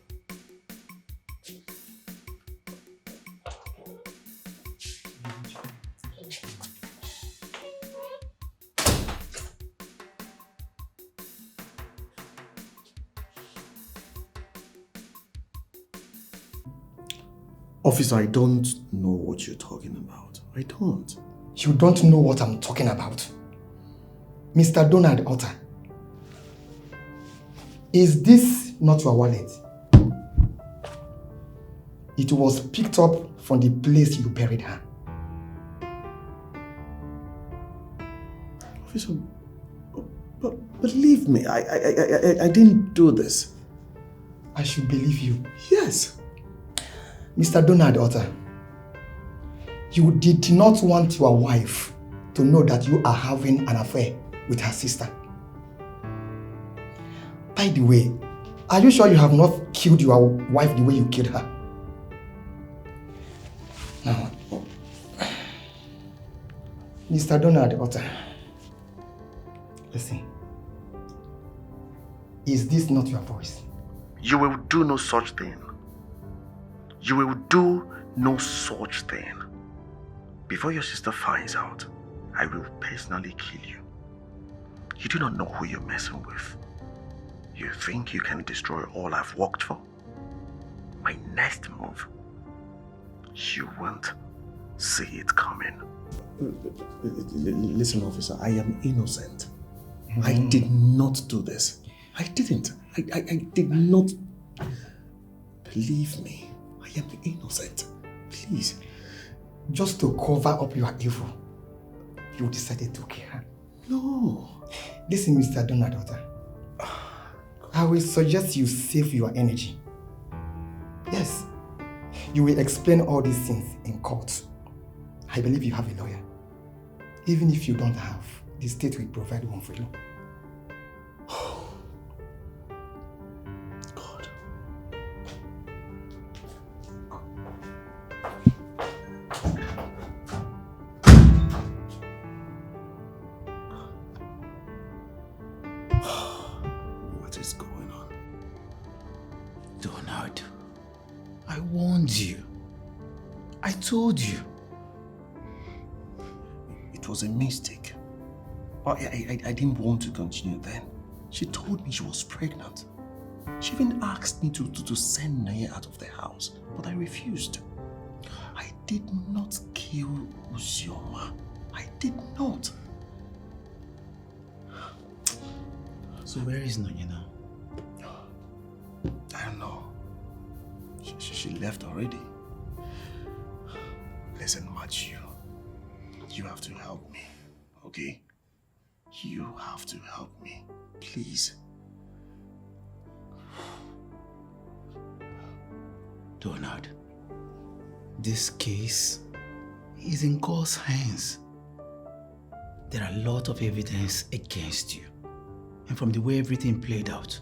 Officer, I don't know what you're talking about. I don't. You don't know what I'm talking about. Mr. Donald Otter, is this not your wallet? It was picked up from the place you buried her. Officer, but believe me, I didn't do this. I should believe you. Yes. Mr. Donald Otter, you did not want your wife to know that you are having an affair with her sister. By the way, are you sure you have not killed your wife the way you killed her? Now, Mr. Donald Otter, listen. Is this not your voice? You will do no such thing. You will do no such thing. Before your sister finds out, I will personally kill you. You do not know who you're messing with. You think you can destroy all I've worked for? My next move, you won't see it coming. Listen, officer, I am innocent. I did not do this. I didn't. I did not. Believe me, I am innocent. Please. Just to cover up your evil, you decided to kill her. No. Listen, Mr. Donald Otter, I will suggest you save your energy. Yes, you will explain all these things in court. I believe you have a lawyer. Even if you don't have, the state will provide one for you. What is going on? Donald, I warned you. I told you. It was a mistake. I didn't want to continue then. She told me she was pregnant. She even asked me to send Naya out of the house, but I refused. I did not kill Uzioma. I did not. So where is Nanya now? I don't know. She left already. Listen, Matthew. You have to help me, okay? You have to help me, please. Donald, this case is in God's hands. There are a lot of evidence against you. And from the way everything played out,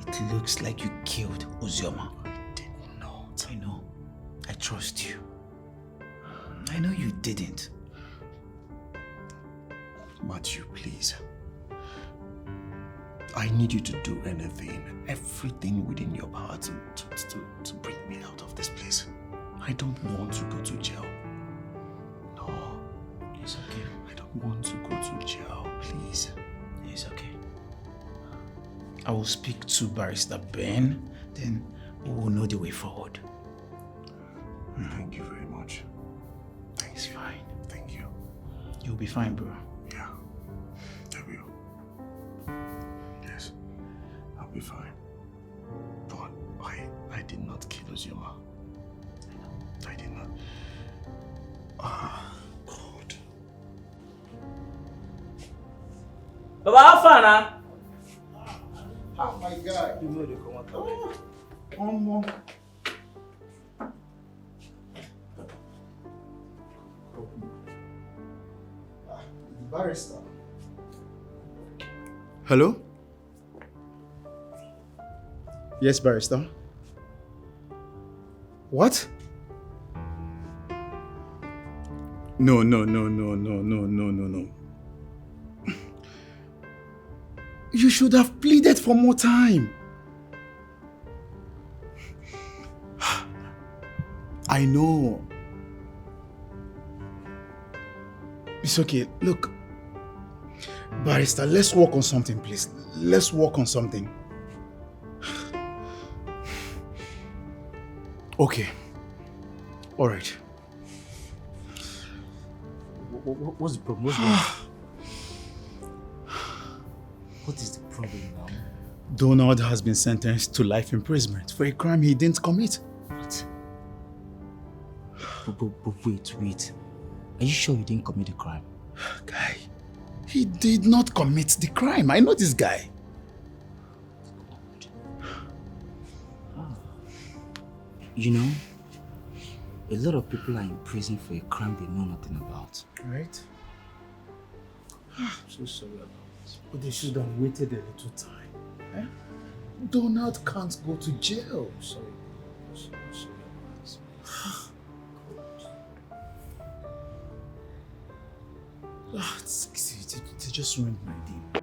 it looks like you killed Uzioma. I did not. I know. I trust you. I know you didn't. Matthew, please. I need you to do anything, everything within your power to bring me out of this place. I don't want to go to jail. No. It's okay. I don't want to go to jail, please. It's okay. I will speak to Barrister Ben, then we will know the way forward. Thank you very much. It's fine. Thank you. You'll be fine, bro. Yeah. I will. be fine. But I did not kill Uzoma. I did not. Ah, God. Baba, how far now? Oh my God. You know they come out of it. One more. Barrister. Hello? Yes, barrister. What? No. You should have pleaded for more time. I know. It's okay. Look, barrister, let's work on something, please. Let's work on something. Okay. All right. What's the problem? What's wrong? What is the problem now? Donald has been sentenced to life imprisonment for a crime he didn't commit. What? But wait. Are you sure you didn't commit the crime? Guy, he did not commit the crime. I know this guy. You know, a lot of people are in prison for a crime they know nothing about. Right? I'm so sorry about this. But they should have waited a little time. Eh? Donald can't go to jail. Sorry about this. They just ruined my day.